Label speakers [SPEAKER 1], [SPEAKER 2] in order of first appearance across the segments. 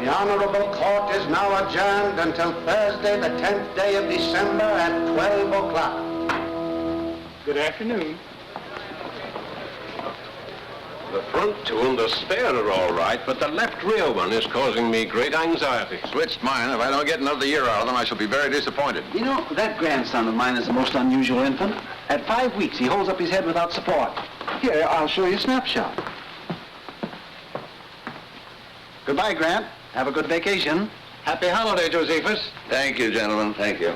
[SPEAKER 1] The Honorable Court is now adjourned until Thursday, the 10th day of December at 12 o'clock.
[SPEAKER 2] Good afternoon.
[SPEAKER 3] The front two and the spare are all right, but the left rear one is causing me great anxiety.
[SPEAKER 4] Switched mine. If I don't get another year out of them, I shall be very disappointed.
[SPEAKER 5] You know, that grandson of mine is the most unusual infant. At 5 weeks, he holds up his head without support. Here, I'll show you a snapshot. Goodbye, Grant. Have a good vacation.
[SPEAKER 2] Happy holiday, Josephus.
[SPEAKER 4] Thank you, gentlemen. Thank you.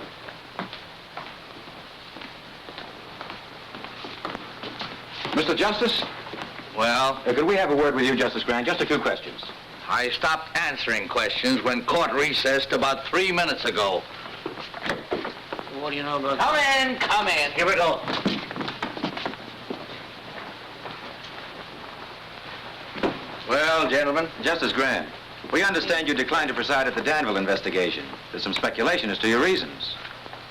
[SPEAKER 5] Mr. Justice?
[SPEAKER 4] Well,
[SPEAKER 5] Could we have a word with you, Justice Grant? Just a few questions.
[SPEAKER 4] I stopped answering questions when court recessed about 3 minutes ago.
[SPEAKER 6] What do you know about
[SPEAKER 4] Come in, come in. Here we go.
[SPEAKER 5] Well, gentlemen, Justice Grant, we understand you declined to preside at the Danville investigation. There's some speculation as to your reasons.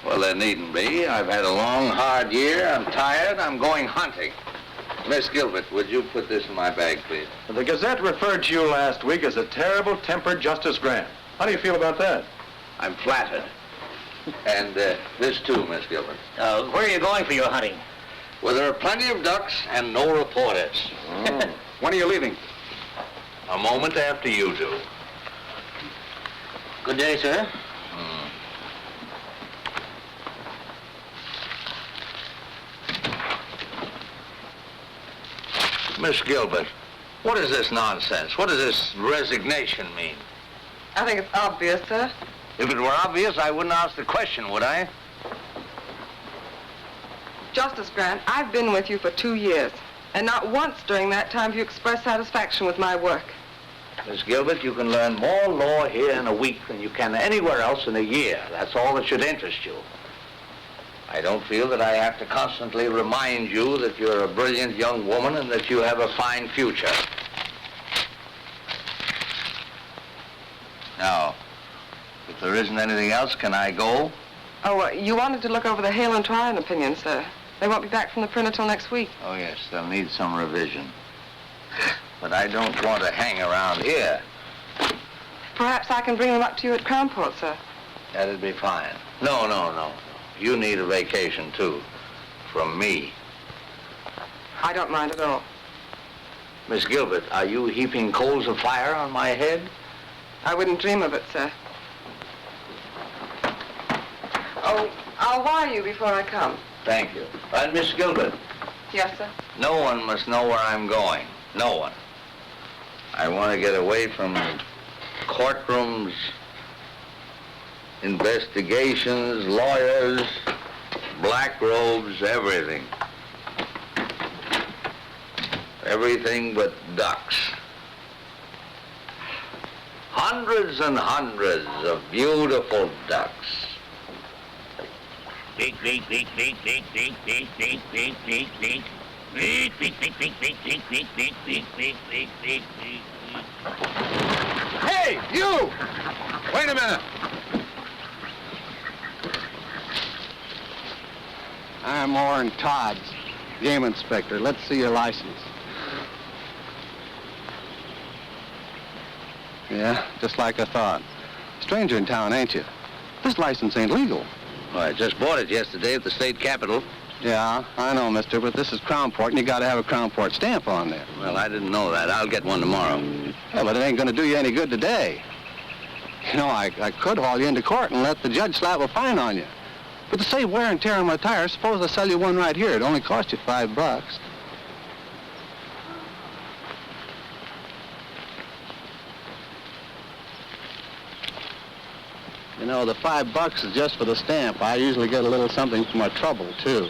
[SPEAKER 4] Well, there needn't be. I've had a long, hard year. I'm tired. I'm going hunting. Miss Gilbert, would you put this in my bag, please?
[SPEAKER 2] The Gazette referred to you last week as a terrible-tempered Justice Grant. How do you feel about that?
[SPEAKER 4] I'm flattered. And this too, Miss Gilbert.
[SPEAKER 6] where are you going for your hunting?
[SPEAKER 4] Well, there are plenty of ducks and no reporters.
[SPEAKER 5] When are you leaving?
[SPEAKER 4] A moment after you do.
[SPEAKER 6] Good day, sir.
[SPEAKER 4] Miss Gilbert, what is this nonsense? What does this resignation mean?
[SPEAKER 7] I think it's obvious, sir.
[SPEAKER 4] If it were obvious, I wouldn't ask the question, would I?
[SPEAKER 7] Justice Grant, I've been with you for 2 years, and not once during that time have you expressed satisfaction with my work.
[SPEAKER 4] Miss Gilbert, you can learn more law here in a week than you can anywhere else in a year. That's all that should interest you. I don't feel that I have to constantly remind you that you're a brilliant young woman and that you have a fine future. Now, if there isn't anything else, can I go?
[SPEAKER 7] Oh, you wanted to look over the Hale and Tryon opinion, sir. They won't be back from the printer till next week.
[SPEAKER 4] Oh, yes, they'll need some revision. But I don't want to hang around here.
[SPEAKER 7] Perhaps I can bring them up to you at Crownport, sir.
[SPEAKER 4] That'd be fine. No. You need a vacation, too. From me.
[SPEAKER 7] I don't mind at all.
[SPEAKER 4] Miss Gilbert, are you heaping coals of fire on my head?
[SPEAKER 7] I wouldn't dream of it, sir. Oh, I'll wire you before I come.
[SPEAKER 4] Thank you. And Miss Gilbert,
[SPEAKER 7] Yes, sir?
[SPEAKER 4] no one must know where I'm going. No one. I want to get away from courtrooms, investigations, lawyers, black robes, everything. Everything but ducks. Hundreds and hundreds of beautiful ducks.
[SPEAKER 6] Beak, beak, beak, beak, beak, beak, beak, beak, beak, beak, beak. Beak, beak, beak, beak, beak, beak, beak, beak, beak, beak, beak, beak, beak.
[SPEAKER 4] Hey, you! Wait a minute.
[SPEAKER 1] I'm Orrin Todd, game inspector. Let's see your license. Yeah, just like I thought. Stranger in town, ain't you? This license ain't legal.
[SPEAKER 4] Well, I just bought it yesterday at the state capitol.
[SPEAKER 1] Yeah, I know, mister, but this is Crownport, and you gotta have a Crownport stamp on there.
[SPEAKER 4] Well, I didn't know that. I'll get one tomorrow.
[SPEAKER 1] Yeah, but it ain't gonna do you any good today. You know, I could haul you into court and let the judge slap a fine on you. But to save wear and tear on my tires, suppose I sell you one right here. It only cost you $5. You know, the $5 is just for the stamp. I usually get a little something for my trouble, too.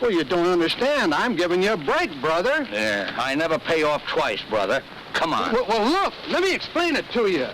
[SPEAKER 1] Well, you don't understand. I'm giving you a break, brother.
[SPEAKER 4] There. I never pay off twice, brother. Come on.
[SPEAKER 1] Well, look, let me explain it to you.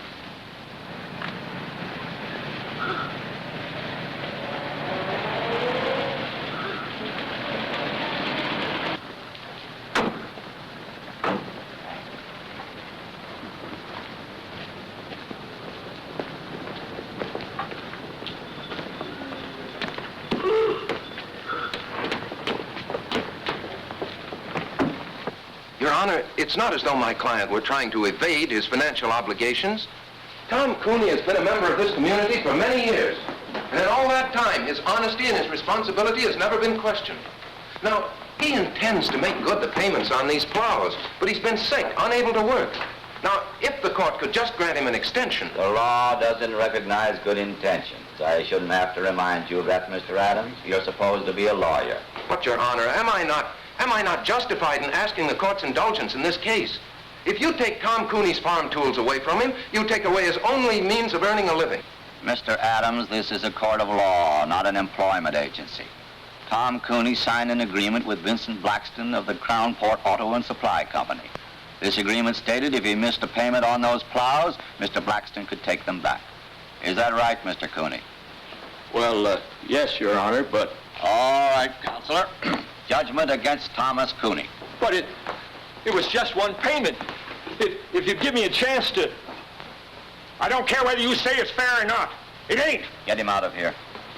[SPEAKER 5] Your
[SPEAKER 3] Honor, it's not as though my client were trying to evade his financial obligations. Tom Cooney has been a member of this community for many years. And in all that time, his honesty and his responsibility has never been questioned. Now, he intends to make good the payments on these plows, but he's been sick, unable to work. Now, if the court could just grant him an extension...
[SPEAKER 4] The law doesn't recognize good intentions. I shouldn't have to remind you of that, Mr. Adams. You're supposed to be a lawyer.
[SPEAKER 3] But, Your Honor, am I not justified in asking the court's indulgence in this case? If you take Tom Cooney's farm tools away from him, you take away his only means of earning a living.
[SPEAKER 4] Mr. Adams, this is a court of law, not an employment agency. Tom Cooney signed an agreement with Vincent Blackston of the Crown Port Auto and Supply Company. This agreement stated if he missed a payment on those plows, Mr. Blackston could take them back. Is that right, Mr. Cooney?
[SPEAKER 3] Well, yes, Your Honor, but...
[SPEAKER 4] All right, Counselor. Judgment against Thomas Cooney.
[SPEAKER 8] But it was just one payment. If you give me a chance to... I don't care whether you say it's fair or not. It ain't.
[SPEAKER 4] Get him out of here.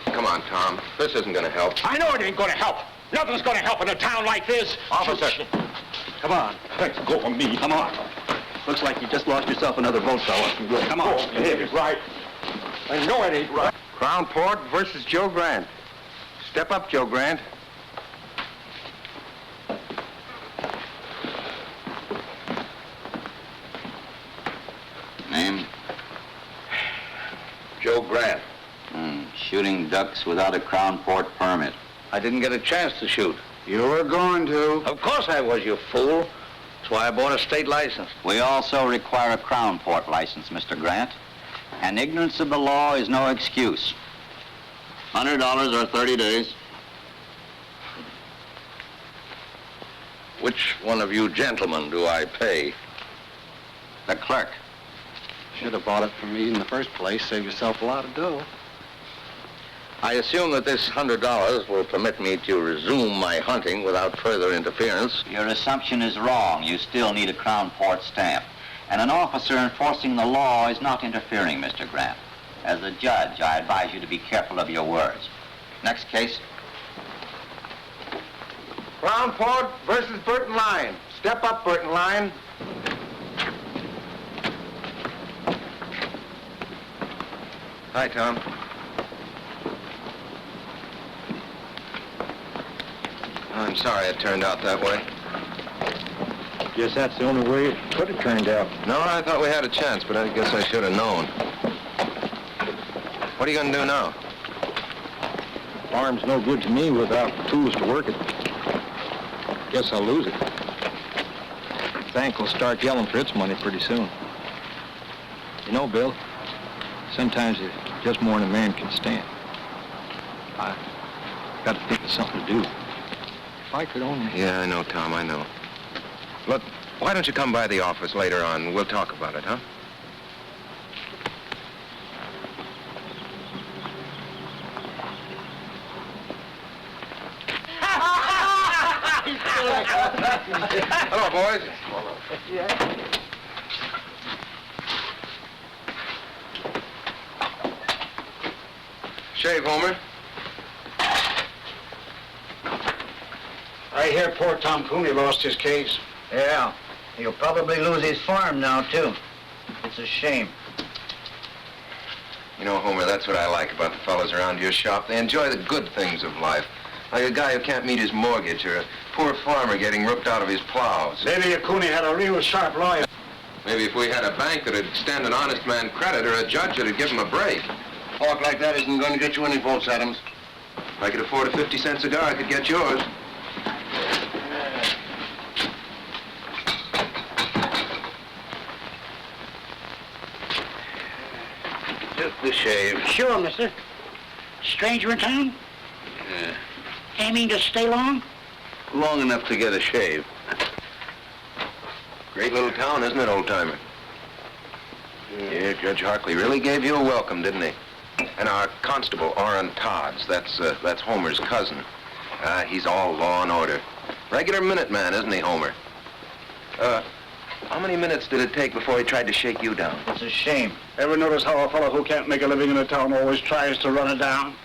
[SPEAKER 3] Come on, Tom. This isn't going to help.
[SPEAKER 8] I know it ain't gonna help. Nothing's gonna help in a town like this.
[SPEAKER 1] Officer. Come on.
[SPEAKER 8] Go for me.
[SPEAKER 1] Come on. Looks like you just lost yourself another vote, fella. Come on.
[SPEAKER 8] It ain't right. I know it ain't right.
[SPEAKER 1] Crown Port versus Joe Grant. Step up, Joe Grant.
[SPEAKER 4] Name?
[SPEAKER 3] Joe Grant.
[SPEAKER 4] Shooting ducks without a Crown Port permit.
[SPEAKER 3] I didn't get a chance to shoot.
[SPEAKER 1] You were going to.
[SPEAKER 3] Of course I was, you fool. That's why I bought a state license.
[SPEAKER 4] We also require a Crown Port license, Mr. Grant. And ignorance of the law is no excuse.
[SPEAKER 3] $100 or 30 days. Which one of you gentlemen do I pay?
[SPEAKER 4] The clerk.
[SPEAKER 1] Should have bought it from me in the first place. Save yourself a lot of dough.
[SPEAKER 3] I assume that this $100 will permit me to resume my hunting without further interference.
[SPEAKER 4] Your assumption is wrong. You still need a Crown Port stamp. And an officer enforcing the law is not interfering, Mr. Grant. As a judge, I advise you to be careful of your words. Next case.
[SPEAKER 1] Crown Port versus Burton Line. Step up, Burton Line.
[SPEAKER 3] Hi, Tom. I'm sorry it turned out that way.
[SPEAKER 8] Guess that's the only way it could have turned out.
[SPEAKER 3] No, I thought we had a chance, but I guess I should have known. What are you going to do now?
[SPEAKER 8] Farm's no good to me without tools to work it. Guess I'll lose it. The bank will start yelling for its money pretty soon. You know, Bill, sometimes it's just more than a man can stand. I got to think of something to do. If I could only...
[SPEAKER 3] Yeah, I know, Tom, I know. Look, why don't you come by the office later on? We'll talk about it, huh? Hello, boys. Shave, Homer.
[SPEAKER 9] I hear poor Tom Cooney lost his case.
[SPEAKER 10] Yeah, he'll probably lose his farm now, too. It's a shame.
[SPEAKER 3] You know, Homer, that's what I like about the fellows around your shop. They enjoy the good things of life. Like a guy who can't meet his mortgage or a poor farmer getting ripped out of his plows.
[SPEAKER 9] Maybe if Cooney had a real sharp lawyer.
[SPEAKER 3] Maybe if we had a bank that'd extend an honest man credit or a judge that'd give him a break.
[SPEAKER 1] Talk like that isn't going to get you any votes, Adams.
[SPEAKER 3] If I could afford a 50-cent cigar, I could get yours.
[SPEAKER 4] Just the shave.
[SPEAKER 10] Sure, mister. Stranger in town?
[SPEAKER 3] Yeah.
[SPEAKER 10] Aiming to stay long?
[SPEAKER 3] Long enough to get a shave. Great little town, isn't it, old-timer? Yeah, Judge Harkley really gave you a welcome, didn't he? And our constable, Orrin Todds, that's Homer's cousin. He's all law and order. Regular Minuteman, isn't he, Homer? How many minutes did it take before he tried to shake you down?
[SPEAKER 10] It's a shame.
[SPEAKER 9] Ever notice how a fellow who can't make a living in a town always tries to run it down?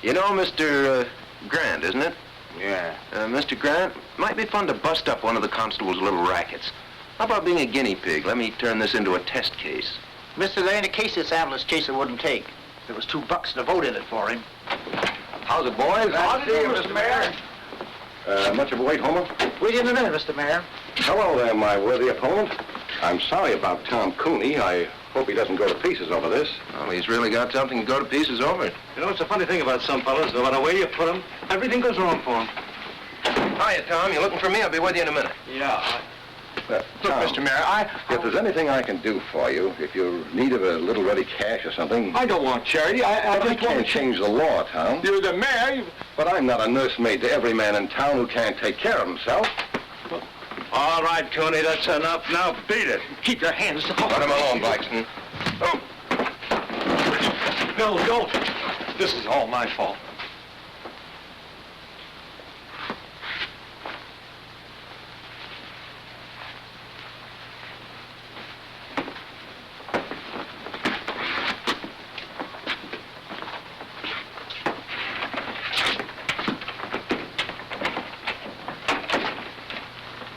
[SPEAKER 3] You know Mr. Grant, isn't it?
[SPEAKER 4] Yeah.
[SPEAKER 3] Mr. Grant, might be fun to bust up one of the constable's little rackets. How about being a guinea pig? Let me turn this into a test case.
[SPEAKER 10] Mister, there ain't a case this ambulance chaser wouldn't take. There was $2 to vote in it for him.
[SPEAKER 4] How's it, boys?
[SPEAKER 10] How do you do, Mr. Mayor?
[SPEAKER 2] Much of a wait, Homer?
[SPEAKER 10] Wait in a minute, Mr. Mayor.
[SPEAKER 2] Hello there, my worthy opponent. I'm sorry about Tom Cooney. I hope he doesn't go to pieces over this.
[SPEAKER 3] Well, he's really got something to go to pieces over.
[SPEAKER 2] You know, it's a funny thing about some fellas. No matter where you put them, everything goes wrong for them.
[SPEAKER 3] Hiya, Tom. You looking for me? I'll be with you in a minute.
[SPEAKER 2] Yeah.
[SPEAKER 3] Look,
[SPEAKER 2] Tom,
[SPEAKER 3] Mr. Mayor,
[SPEAKER 2] if there's anything I can do for you, if you're in need of a little ready cash or something...
[SPEAKER 8] I don't want charity. I
[SPEAKER 2] I can't change the law, Tom.
[SPEAKER 8] You're the mayor.
[SPEAKER 2] But I'm not a nursemaid to every man in town who can't take care of himself.
[SPEAKER 9] All right, Cooney, that's enough. Now beat it.
[SPEAKER 8] Keep your hands off.
[SPEAKER 3] let him alone, Blackston.
[SPEAKER 8] Oh. No, don't. This is all my fault.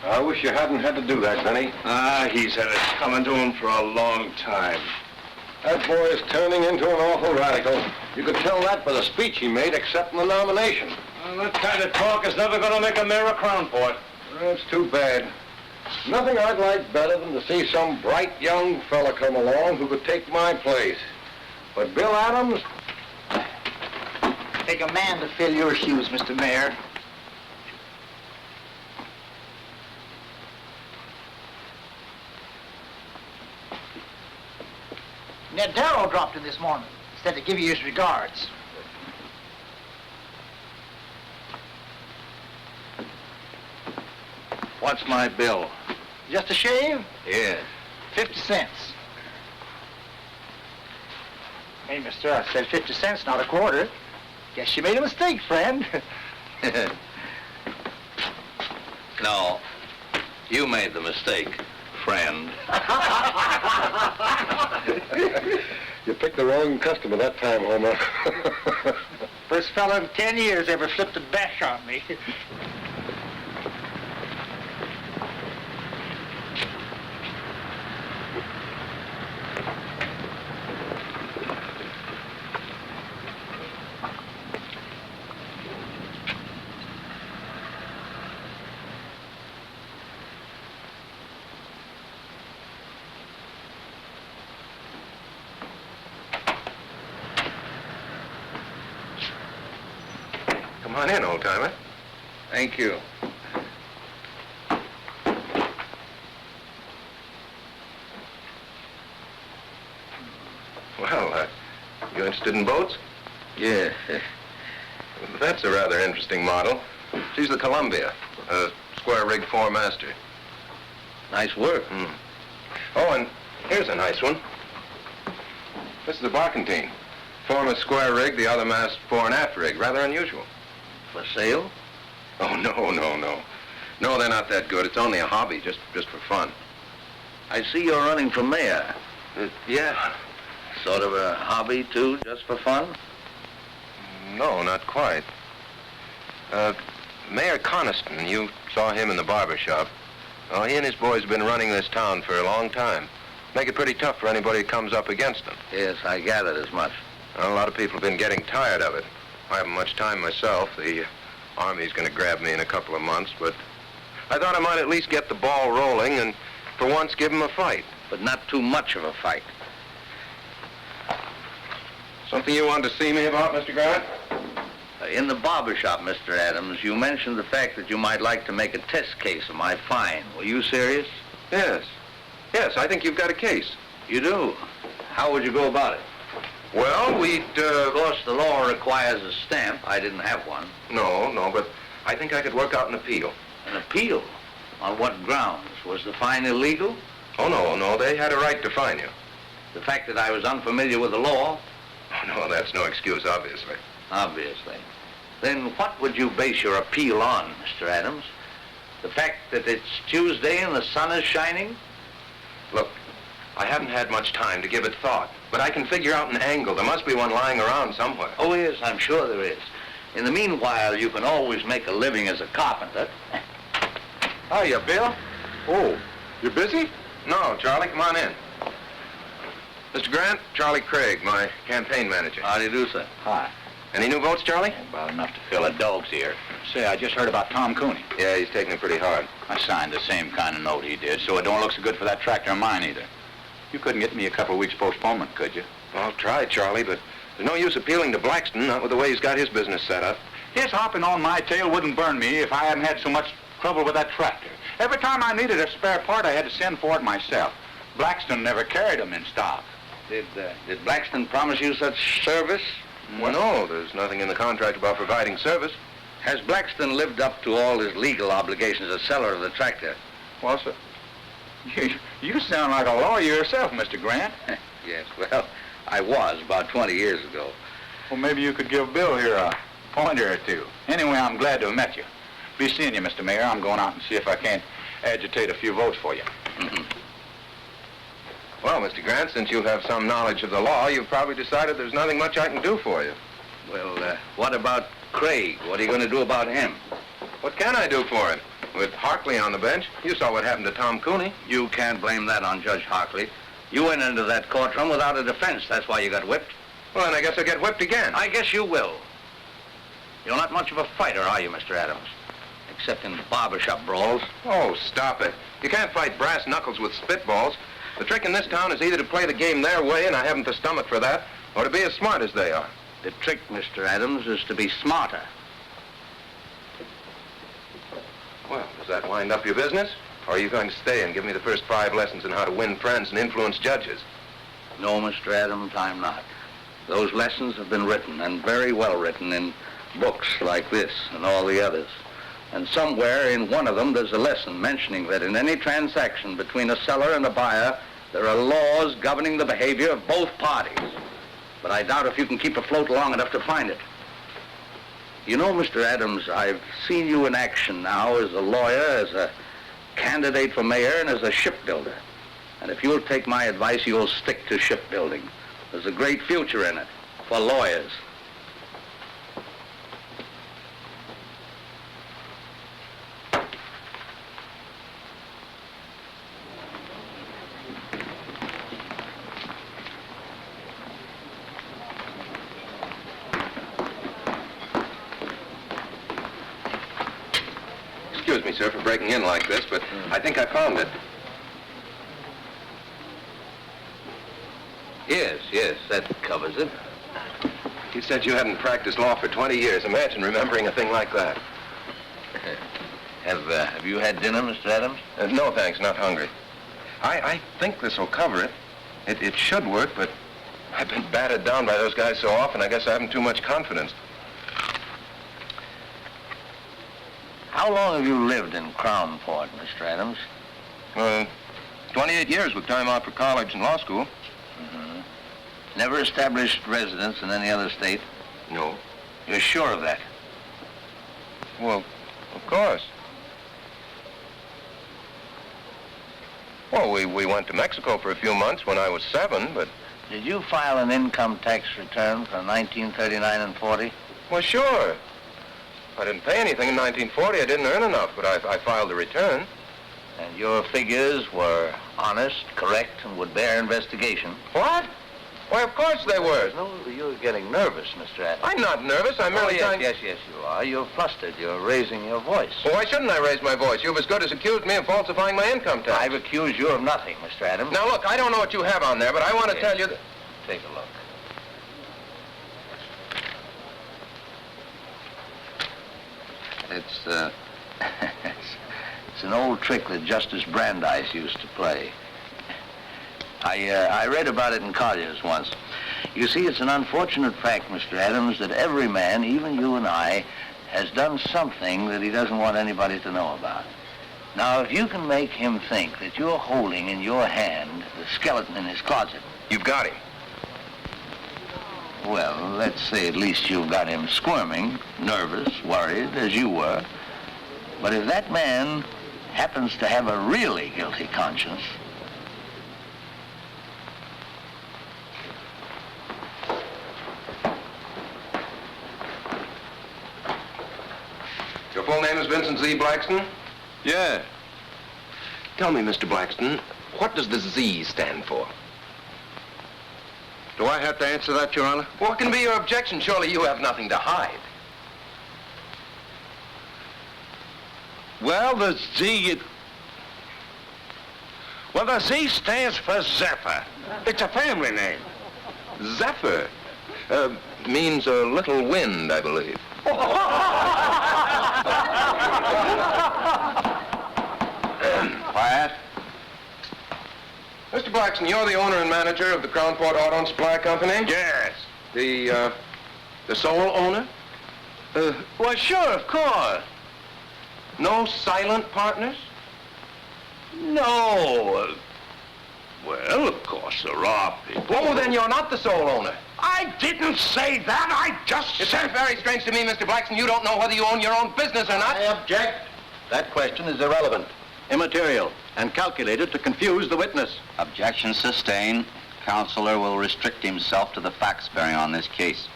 [SPEAKER 2] I wish you hadn't had to do that, Benny.
[SPEAKER 9] He's had it coming to him for a long time.
[SPEAKER 2] That boy is turning into an awful radical. You could tell that by the speech he made accepting the nomination.
[SPEAKER 9] Well, that kind of talk is never going to make a mayor a Crown Port.
[SPEAKER 2] That's too bad. Nothing I'd like better than to see some bright young fella come along who could take my place. But Bill Adams...
[SPEAKER 10] Take a man to fill your shoes, Mr. Mayor. Ned Darrow dropped in this morning. Said to give you his regards.
[SPEAKER 4] What's my bill?
[SPEAKER 10] Just a shave?
[SPEAKER 4] Yes.
[SPEAKER 10] 50 cents. Hey, mister, I said 50 cents, not a quarter. Guess you made a mistake, friend.
[SPEAKER 4] No, you made the mistake, friend.
[SPEAKER 2] You picked the wrong customer that time, Homer.
[SPEAKER 10] First fella in 10 years ever flipped a bash on me.
[SPEAKER 3] Come on in, old-timer.
[SPEAKER 4] Thank you.
[SPEAKER 3] Well, you interested in boats?
[SPEAKER 4] Yeah.
[SPEAKER 3] That's a rather interesting model. She's the Columbia, a square-rig four-master.
[SPEAKER 4] Nice work.
[SPEAKER 3] Oh, and here's a nice one. This is a barkentine. Form is square rig, the other mast fore and aft rig. Rather unusual.
[SPEAKER 4] For sale?
[SPEAKER 3] Oh, no. No, they're not that good. It's only a hobby, just for fun.
[SPEAKER 4] I see you're running for mayor.
[SPEAKER 3] Yeah.
[SPEAKER 4] Sort of a hobby, too, just for fun?
[SPEAKER 3] No, not quite. Mayor Coniston, you saw him in the barber shop. Well, he and his boys have been running this town for a long time. Make it pretty tough for anybody who comes up against them.
[SPEAKER 4] Yes, I gathered as much.
[SPEAKER 3] Well, a lot of people have been getting tired of it. I haven't much time myself. The Army's going to grab me in a couple of months, but I thought I might at least get the ball rolling and for once give them a fight.
[SPEAKER 4] But not too much of a fight.
[SPEAKER 3] Something you wanted to see me about, Mr. Grant?
[SPEAKER 4] In the barber shop, Mr. Adams, you mentioned the fact that you might like to make a test case of my fine. Were you serious?
[SPEAKER 3] Yes, I think you've got a case.
[SPEAKER 4] You do? How would you go about it?
[SPEAKER 3] Well, we'd,
[SPEAKER 4] Of course, the law requires a stamp. I didn't have one.
[SPEAKER 3] No, but I think I could work out an appeal.
[SPEAKER 4] An appeal? On what grounds? Was the fine illegal?
[SPEAKER 3] Oh, no, they had a right to fine you.
[SPEAKER 4] The fact that I was unfamiliar with the law?
[SPEAKER 3] Oh, no, that's no excuse, obviously.
[SPEAKER 4] Obviously. Then what would you base your appeal on, Mr. Adams? The fact that it's Tuesday and the sun is shining?
[SPEAKER 3] Look, I haven't had much time to give it thought, but I can figure out an angle. There must be one lying around somewhere.
[SPEAKER 4] Oh, yes, I'm sure there is. In the meanwhile, you can always make a living as a carpenter.
[SPEAKER 5] Hiya, Bill. Oh, you busy?
[SPEAKER 3] No, Charlie, come on in. Mr. Grant, Charlie Craig, my campaign manager.
[SPEAKER 4] How do you do, sir?
[SPEAKER 5] Hi.
[SPEAKER 3] Any new votes, Charlie?
[SPEAKER 5] About enough to fill a dog's ear. Say, I just heard about Tom Cooney.
[SPEAKER 3] Yeah, he's taking it pretty hard.
[SPEAKER 5] I signed the same kind of note he did, so it don't look so good for that tractor of mine either. You couldn't get me a couple of weeks postponement, could you?
[SPEAKER 3] I'll try, Charlie, but there's no use appealing to Blackston, not with the way he's got his business set up.
[SPEAKER 5] His hopping on my tail wouldn't burn me if I hadn't had so much trouble with that tractor. Every time I needed a spare part, I had to send for it myself. Blackston never carried them in stock.
[SPEAKER 4] Did Blackston promise you such service?
[SPEAKER 3] Well, no, there's nothing in the contract about providing service.
[SPEAKER 4] Has Blackston lived up to all his legal obligations as seller of the tractor?
[SPEAKER 5] Well, sir, you sound like a lawyer yourself, Mr. Grant.
[SPEAKER 4] Yes, well, I was about 20 years ago.
[SPEAKER 5] Well, maybe you could give Bill here a pointer or two. Anyway, I'm glad to have met you. Be seeing you, Mr. Mayor. I'm going out and see if I can't agitate a few votes for you.
[SPEAKER 4] Mm-hmm.
[SPEAKER 3] Well, Mr. Grant, since you have some knowledge of the law, you've probably decided there's nothing much I can do for you.
[SPEAKER 4] Well, what about Craig? What are you going to do about him?
[SPEAKER 3] What can I do for him? With Harkley on the bench, you saw what happened to Tom Cooney.
[SPEAKER 4] You can't blame that on Judge Harkley. You went into that courtroom without a defense. That's why you got whipped.
[SPEAKER 3] Well, then I guess I'll get whipped again.
[SPEAKER 4] I guess you will. You're not much of a fighter, are you, Mr. Adams? Except in barbershop brawls.
[SPEAKER 3] Oh, stop it. You can't fight brass knuckles with spitballs. The trick in this town is either to play the game their way, and I haven't the stomach for that, or to be as smart as they are.
[SPEAKER 4] The trick, Mr. Adams, is to be smarter.
[SPEAKER 3] Well, does that wind up your business? Or are you going to stay and give me the first 5 lessons in how to win friends and influence judges?
[SPEAKER 4] No, Mr. Adams, I'm not. Those lessons have been written, and very well written, in books like this and all the others. And somewhere in one of them there's a lesson mentioning that in any transaction between a seller and a buyer, there are laws governing the behavior of both parties. But I doubt if you can keep afloat long enough to find it. You know, Mr. Adams, I've seen you in action now as a lawyer, as a candidate for mayor, and as a shipbuilder. And if you'll take my advice, you'll stick to shipbuilding. There's a great future in it for lawyers.
[SPEAKER 3] Excuse me, sir, for breaking in like this, but I think I found it.
[SPEAKER 4] Yes, that covers it.
[SPEAKER 3] You said you hadn't practiced law for 20 years. Imagine remembering a thing like that.
[SPEAKER 4] Have you had dinner, Mr. Adams?
[SPEAKER 3] No, thanks, not hungry. I think this will cover it. It should work, but I've been battered down by those guys so often, I guess I haven't too much confidence.
[SPEAKER 4] How long have you lived in Crownport, Mr. Adams?
[SPEAKER 3] 28 years with time out for college and law school.
[SPEAKER 4] Mm-hmm. Never established residence in any other state?
[SPEAKER 3] No.
[SPEAKER 4] You're sure of that?
[SPEAKER 3] Well, of course. Well, we went to Mexico for a few months when I was 7, but...
[SPEAKER 4] Did you file an income tax return for 1939 and 40?
[SPEAKER 3] Well, sure. I didn't pay anything in 1940. I didn't earn enough, but I filed a return.
[SPEAKER 4] And your figures were honest, correct, and would bear investigation?
[SPEAKER 3] What? Why, of course they were.
[SPEAKER 4] No, you're getting nervous, Mr. Adams.
[SPEAKER 3] I'm not nervous. I'm merely trying...
[SPEAKER 4] Yes, you are. You're flustered. You're raising your voice.
[SPEAKER 3] Well, why shouldn't I raise my voice? You've as good as accused me of falsifying my income tax.
[SPEAKER 4] I've accused you of nothing, Mr. Adams.
[SPEAKER 3] Now, look, I don't know what you have on there, but I want to tell you that...
[SPEAKER 4] Take a look. It's it's an old trick that Justice Brandeis used to play. I read about it in Collier's once. You see, it's an unfortunate fact, Mr. Adams, that every man, even you and I, has done something that he doesn't want anybody to know about. Now, if you can make him think that you're holding in your hand the skeleton in his closet...
[SPEAKER 3] You've got him.
[SPEAKER 4] Well, let's say at least you've got him squirming, nervous, worried, as you were. But if that man happens to have a really guilty conscience...
[SPEAKER 3] Vincent Z. Blackston?
[SPEAKER 1] Yeah.
[SPEAKER 3] Tell me, Mr. Blackston, what does the Z stand for?
[SPEAKER 1] Do I have to answer that, Your Honor?
[SPEAKER 3] What can be your objection? Surely you have nothing to hide.
[SPEAKER 1] Well, the Z stands for Zephyr. It's a family name.
[SPEAKER 3] Zephyr means a little wind, I believe.
[SPEAKER 1] Quiet.
[SPEAKER 3] Mr. Blackston, you're the owner and manager of the Crownport Auto and Supply Company?
[SPEAKER 1] Yes.
[SPEAKER 3] The sole owner?
[SPEAKER 1] Well, sure, of course.
[SPEAKER 3] No silent partners?
[SPEAKER 1] No. Well, of course there are people.
[SPEAKER 3] Oh, then you're not the sole owner.
[SPEAKER 1] I didn't say that. I just
[SPEAKER 3] It
[SPEAKER 1] said...
[SPEAKER 3] seems very strange to me, Mr. Blackston. You don't know whether you own your own business or not.
[SPEAKER 8] I object. That question is irrelevant, immaterial, and calculated to confuse the witness.
[SPEAKER 11] Objection sustained. Counselor will restrict himself to the facts bearing on this case.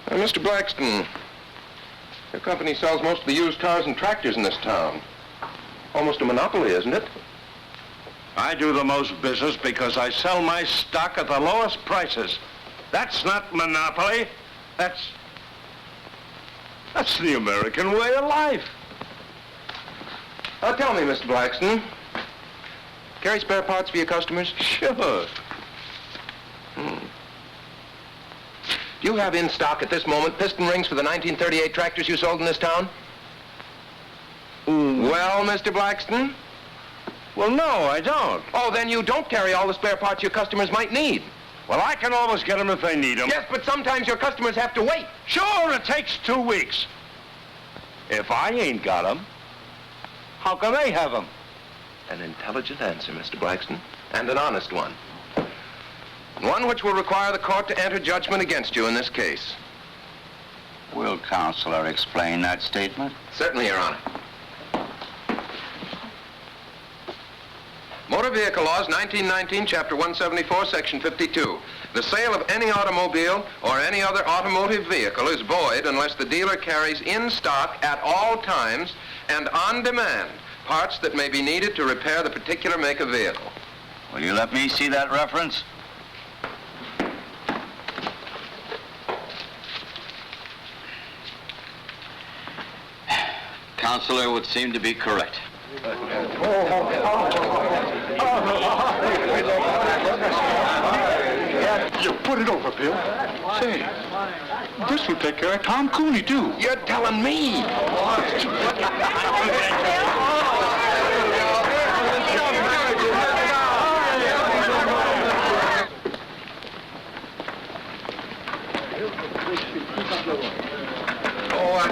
[SPEAKER 3] Mr. Blackston, your company sells most of the used cars and tractors in this town. Almost a monopoly, isn't it?
[SPEAKER 1] I do the most business because I sell my stock at the lowest prices. That's not monopoly. That's the American way of life.
[SPEAKER 3] Now tell me, Mr. Blackston, carry spare parts for your customers?
[SPEAKER 1] Sure.
[SPEAKER 3] Do you have in stock at this moment piston rings for the 1938 tractors you sold in this town? Well, Mr. Blackston?
[SPEAKER 1] Well, no, I don't.
[SPEAKER 3] Oh, then you don't carry all the spare parts your customers might need.
[SPEAKER 1] Well, I can always get them if they need them.
[SPEAKER 3] Yes, but sometimes your customers have to wait.
[SPEAKER 1] Sure, it takes 2 weeks. If I ain't got them, how can they have them?
[SPEAKER 3] An intelligent answer, Mr. Blackston, and an honest one. One which will require the court to enter judgment against you in this case.
[SPEAKER 11] Will Counselor explain that statement?
[SPEAKER 3] Certainly, Your Honor. Motor Vehicle Laws, 1919, Chapter 174, Section 52. The sale of any automobile or any other automotive vehicle is void unless the dealer carries in stock at all times and on demand parts that may be needed to repair the particular make of vehicle.
[SPEAKER 11] Will you let me see that reference? Counselor would seem to be correct.
[SPEAKER 5] You put it over, Bill. Say, this will take care of Tom Cooney, too.
[SPEAKER 3] You're telling me?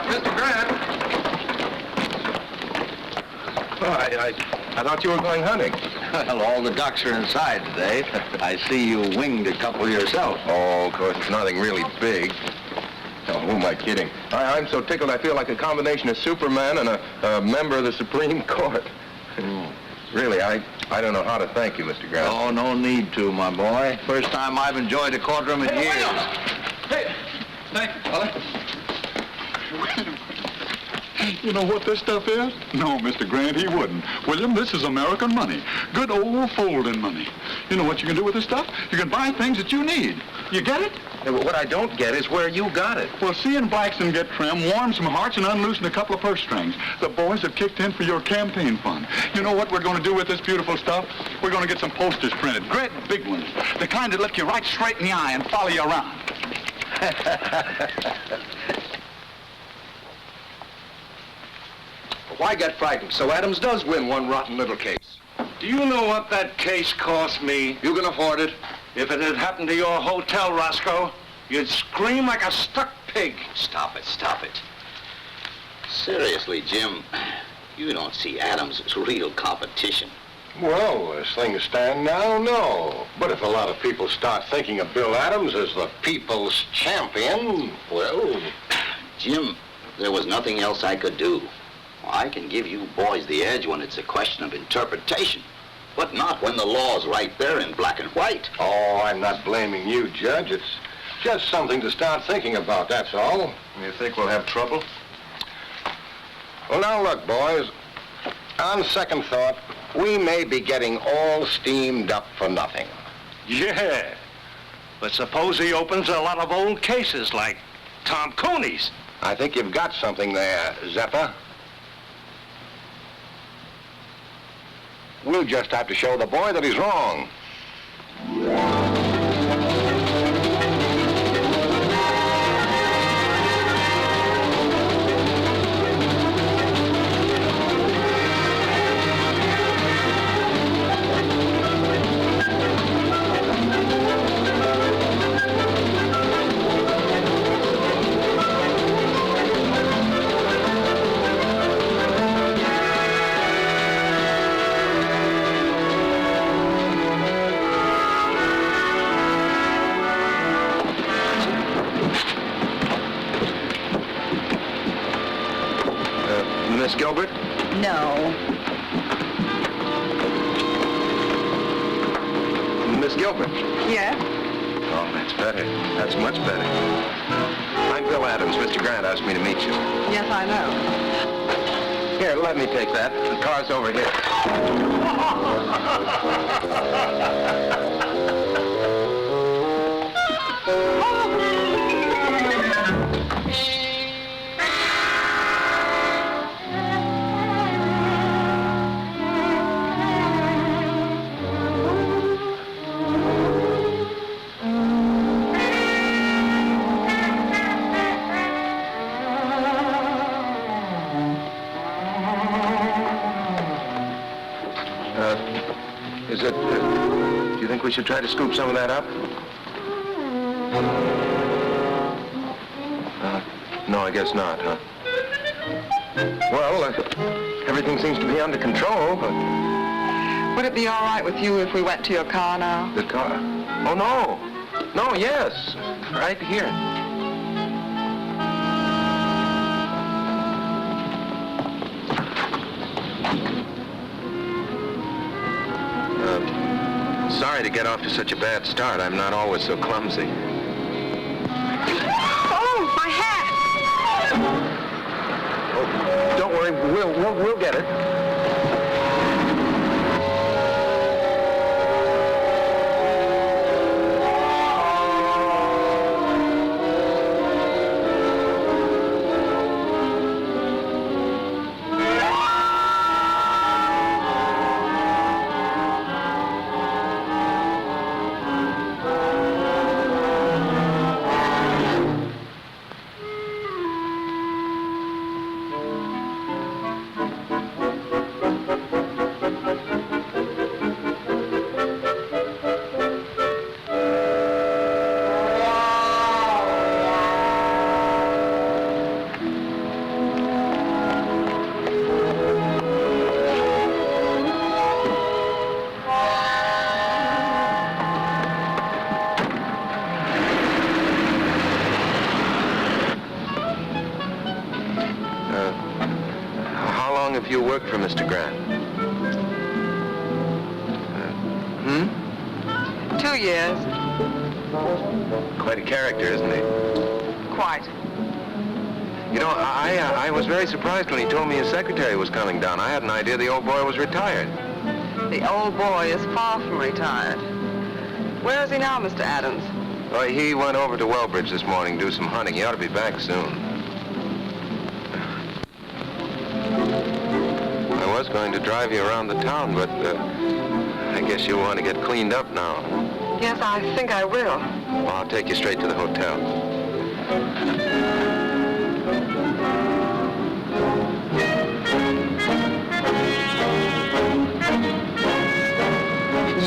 [SPEAKER 3] Mr. Grant. I thought you were going hunting.
[SPEAKER 8] Well, all the ducks are inside today. I see you winged a couple yourself.
[SPEAKER 3] Oh, of course, it's nothing really big. Oh, who am I kidding? I'm so tickled I feel like a combination of Superman and a member of the Supreme Court. Really, I don't know how to thank you, Mr. Grant.
[SPEAKER 8] Oh, no need to, my boy. First time I've enjoyed a courtroom in years.
[SPEAKER 5] Hey, thank you, fella. You know what this stuff is? No, Mr. Grant, he wouldn't. William, this is American money. Good old folding money. You know what you can do with this stuff? You can buy things that you need. You get it?
[SPEAKER 3] Yeah, but what I don't get is where you got it.
[SPEAKER 5] Well, seeing Blackston get trim warmed some hearts and unloosened a couple of purse strings. The boys have kicked in for your campaign fund. You know what we're going to do with this beautiful stuff? We're going to get some posters printed, great big ones, the kind that look you right straight in the eye and follow you around.
[SPEAKER 1] Why get frightened? So Adams does win one rotten little case. Do you know what that case cost me? You can afford it. If it had happened to your hotel, Roscoe, you'd scream like a stuck pig.
[SPEAKER 11] Stop it, stop it. Seriously, Jim, you don't see Adams as real competition.
[SPEAKER 2] Well, as things stand now, no. But if a lot of people start thinking of Bill Adams as the people's champion, well...
[SPEAKER 11] Jim, there was nothing else I could do. I can give you boys the edge when it's a question of interpretation, but not when the law's right there in black and white.
[SPEAKER 2] Oh, I'm not blaming you, Judge. It's just something to start thinking about, that's all.
[SPEAKER 1] You think we'll have trouble?
[SPEAKER 2] Well, now look, boys. On second thought, we may be getting all steamed up for nothing.
[SPEAKER 4] Yeah. But suppose he opens a lot of old cases like Tom Cooney's.
[SPEAKER 2] I think you've got something there, Zephyr. We'll just have to show the boy that he's wrong.
[SPEAKER 3] Miss Gilbert?
[SPEAKER 12] No.
[SPEAKER 3] Miss Gilbert?
[SPEAKER 7] Yes?
[SPEAKER 3] Oh, that's better. That's much better. I'm Bill Adams. Mr. Grant asked me to meet you.
[SPEAKER 7] Yes, I know.
[SPEAKER 3] Here, let me take that. The car's over here. Do you think we should try to scoop some of that up? No, I guess not, huh? Well, everything seems to be under control, but...
[SPEAKER 7] Would it be all right with you if we went to your car now?
[SPEAKER 3] The car? Oh, no. No, yes. Right here. Sorry to get off to such a bad start. I'm not always so clumsy.
[SPEAKER 7] Oh, my hat!
[SPEAKER 3] Oh, don't worry. We'll get it. You worked for Mr. Grant?
[SPEAKER 7] 2 years.
[SPEAKER 3] Quite a character, isn't he?
[SPEAKER 7] Quite.
[SPEAKER 3] You know, I was very surprised when he told me his secretary was coming down. I had an idea the old boy was retired.
[SPEAKER 7] The old boy is far from retired. Where is he now, Mr. Adams?
[SPEAKER 3] Well, he went over to Wellbridge this morning to do some hunting. He ought to be back soon. I was going to drive you around the town, but I guess you'll want to get cleaned up now.
[SPEAKER 7] Yes, I think I will.
[SPEAKER 3] Well, I'll take you straight to the hotel.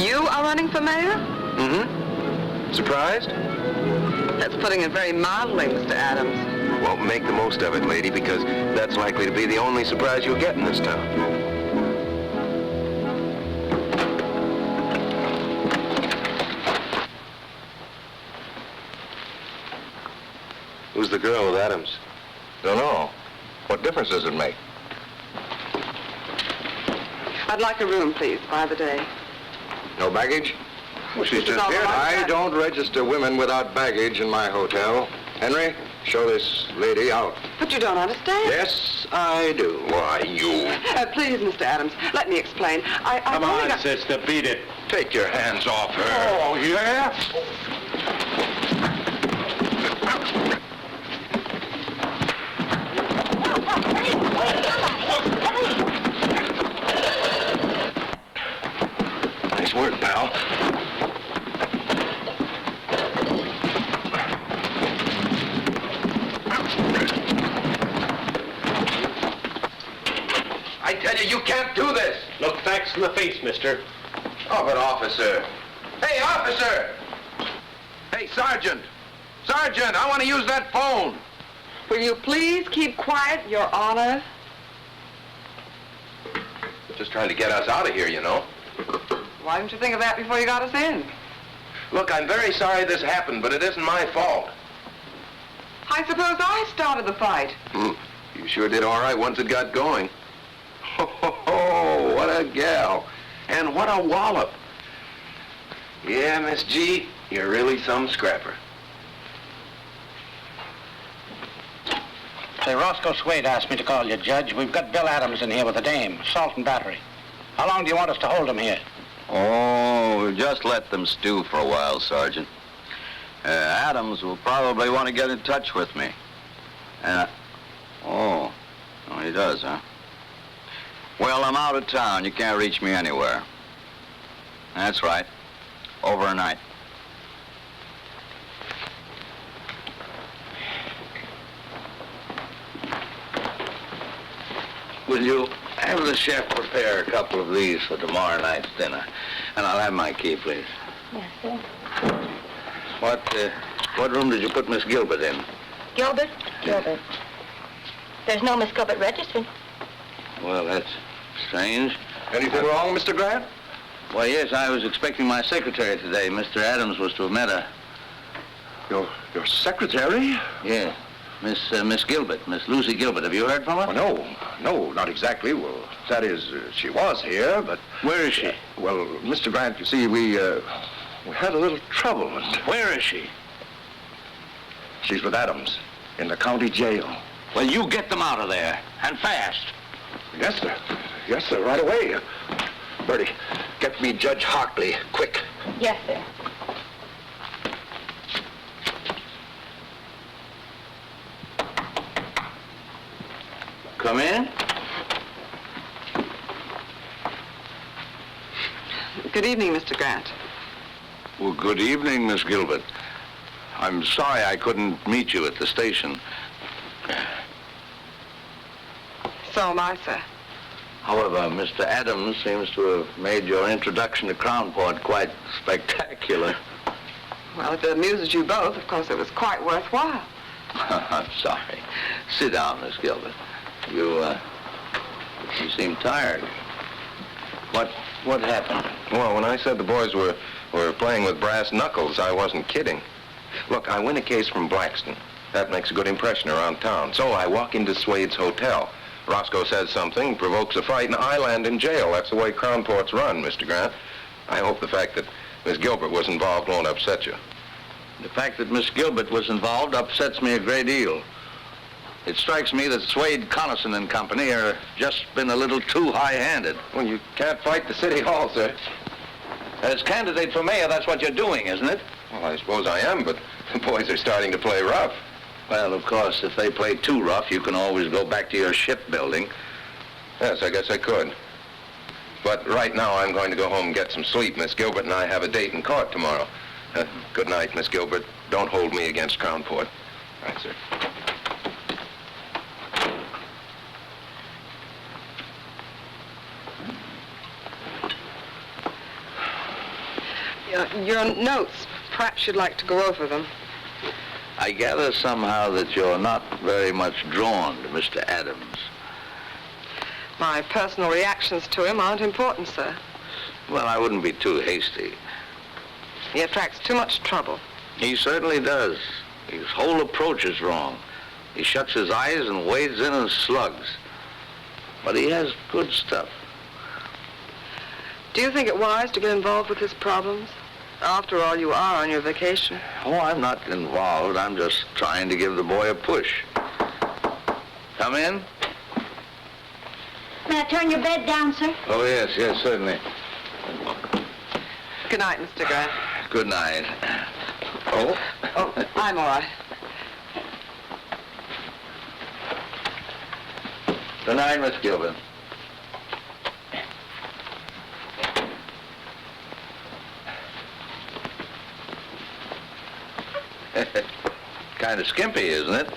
[SPEAKER 7] You are running for mayor?
[SPEAKER 3] Mm-hmm. Surprised?
[SPEAKER 7] That's putting it very mildly, Mr. Adams.
[SPEAKER 3] Well, make the most of it, lady, because that's likely to be the only surprise you'll get in this town. Who's the girl with Adams?
[SPEAKER 2] Don't know. What difference does it make?
[SPEAKER 7] I'd like a room, please, by the day.
[SPEAKER 2] No baggage?
[SPEAKER 3] Well, she's
[SPEAKER 7] It's
[SPEAKER 3] just
[SPEAKER 7] all
[SPEAKER 3] here.
[SPEAKER 7] right.
[SPEAKER 2] I don't register women without baggage in my hotel. Henry, show this lady out.
[SPEAKER 7] But you don't understand.
[SPEAKER 2] Yes, I do. Why, you...
[SPEAKER 7] Please, Mr. Adams, let me explain.
[SPEAKER 8] Come on, sister, beat it.
[SPEAKER 2] Take your hands off her. Oh, yeah? Nice work, pal.
[SPEAKER 3] I tell you, you can't do this.
[SPEAKER 8] Look facts in the face, mister.
[SPEAKER 3] Oh, but officer. Hey, officer! Hey, Sergeant! Sergeant, I want to use that phone.
[SPEAKER 7] Will you please keep quiet, Your Honor?
[SPEAKER 3] Just trying to get us out of here, you know.
[SPEAKER 7] Why didn't you think of that before you got us in?
[SPEAKER 3] Look, I'm very sorry this happened, but it isn't my fault.
[SPEAKER 7] I suppose I started the fight.
[SPEAKER 3] You sure did all right once it got going. Oh, what a gal. And what a wallop. Yeah, Miss G, you're really some scrapper.
[SPEAKER 10] Say, Roscoe Swade asked me to call you, Judge. We've got Bill Adams in here with a dame, assault and battery. How long do you want us to hold him here?
[SPEAKER 11] Oh, just let them stew for a while, Sergeant. Adams will probably want to get in touch with me. Oh, he does, huh? Well, I'm out of town. You can't reach me anywhere. That's right. Overnight.
[SPEAKER 4] Will you have the chef prepare a couple of these for tomorrow night's dinner? And I'll have my key, please.
[SPEAKER 12] Yes, sir.
[SPEAKER 4] What room did you put Miss Gilbert in?
[SPEAKER 12] Gilbert? Gilbert. There's no Miss Gilbert registered.
[SPEAKER 4] Well, that's strange.
[SPEAKER 2] Anything wrong, Mr. Grant?
[SPEAKER 4] Why, yes, I was expecting my secretary today. Mr. Adams was to have met her.
[SPEAKER 2] Your secretary?
[SPEAKER 4] Yeah, Miss Gilbert, Miss Lucy Gilbert. Have you heard from her?
[SPEAKER 2] No, not exactly. Well, that is, she was here, but...
[SPEAKER 4] Where is she?
[SPEAKER 2] Well, Mr. Grant, you see, we had a little trouble.
[SPEAKER 4] Where is she?
[SPEAKER 2] She's with Adams in the county jail.
[SPEAKER 4] Well, you get them out of there, and fast.
[SPEAKER 2] Yes, sir. Yes, sir, right away. Bertie, get me Judge Hartley, quick.
[SPEAKER 12] Yes, sir.
[SPEAKER 4] Come in.
[SPEAKER 7] Good evening, Mr. Grant.
[SPEAKER 4] Well, good evening, Miss Gilbert. I'm sorry I couldn't meet you at the station.
[SPEAKER 7] So am I, sir.
[SPEAKER 4] However, Mr. Adams seems to have made your introduction to Crownport quite spectacular.
[SPEAKER 7] Well, if it amuses you both, of course it was quite worthwhile.
[SPEAKER 4] I'm sorry. Sit down, Miss Gilbert. You seem tired. What happened?
[SPEAKER 3] Well, when I said the boys were playing with brass knuckles, I wasn't kidding. Look, I win a case from Blackston. That makes a good impression around town. So I walk into Swade's hotel. Roscoe says something, provokes a fight, and I land in jail. That's the way Crownport's run, Mr. Grant. I hope the fact that Miss Gilbert was involved won't upset you.
[SPEAKER 4] The fact that Miss Gilbert was involved upsets me a great deal. It strikes me that Swade, Connaughton and Company are just been a little too high-handed.
[SPEAKER 3] Well, you can't fight the city hall, sir.
[SPEAKER 4] As candidate for mayor, that's what you're doing, isn't it?
[SPEAKER 3] Well, I suppose I am, but the boys are starting to play rough.
[SPEAKER 4] Well, of course, if they play too rough, you can always go back to your shipbuilding.
[SPEAKER 3] Yes, I guess I could. But right now, I'm going to go home and get some sleep. Miss Gilbert and I have a date in court tomorrow. Good night, Miss Gilbert. Don't hold me against Crownport. Right, sir.
[SPEAKER 7] Your notes, perhaps you'd like to go over them.
[SPEAKER 4] I gather somehow that you're not very much drawn to Mr. Adams.
[SPEAKER 7] My personal reactions to him aren't important, sir.
[SPEAKER 4] Well, I wouldn't be too hasty.
[SPEAKER 7] He attracts too much trouble.
[SPEAKER 4] He certainly does. His whole approach is wrong. He shuts his eyes and wades in and slugs. But he has good stuff.
[SPEAKER 7] Do you think it wise to get involved with his problems? After all, you are on your vacation.
[SPEAKER 4] Oh, I'm not involved. I'm just trying to give the boy a push. Come in.
[SPEAKER 12] May I turn your bed down, sir?
[SPEAKER 4] Oh, yes, certainly.
[SPEAKER 7] Good night, Mr. Grant.
[SPEAKER 4] Good night. Oh?
[SPEAKER 7] Oh, I'm all right.
[SPEAKER 4] Good night, Miss Gilbert. Kind of skimpy, isn't it?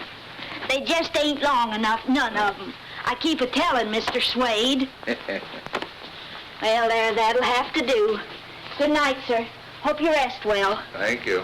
[SPEAKER 12] They just ain't long enough, none of them. I keep a-telling Mr. Swade. Well, there, that'll have to do. Good night, sir. Hope you rest well.
[SPEAKER 4] Thank you.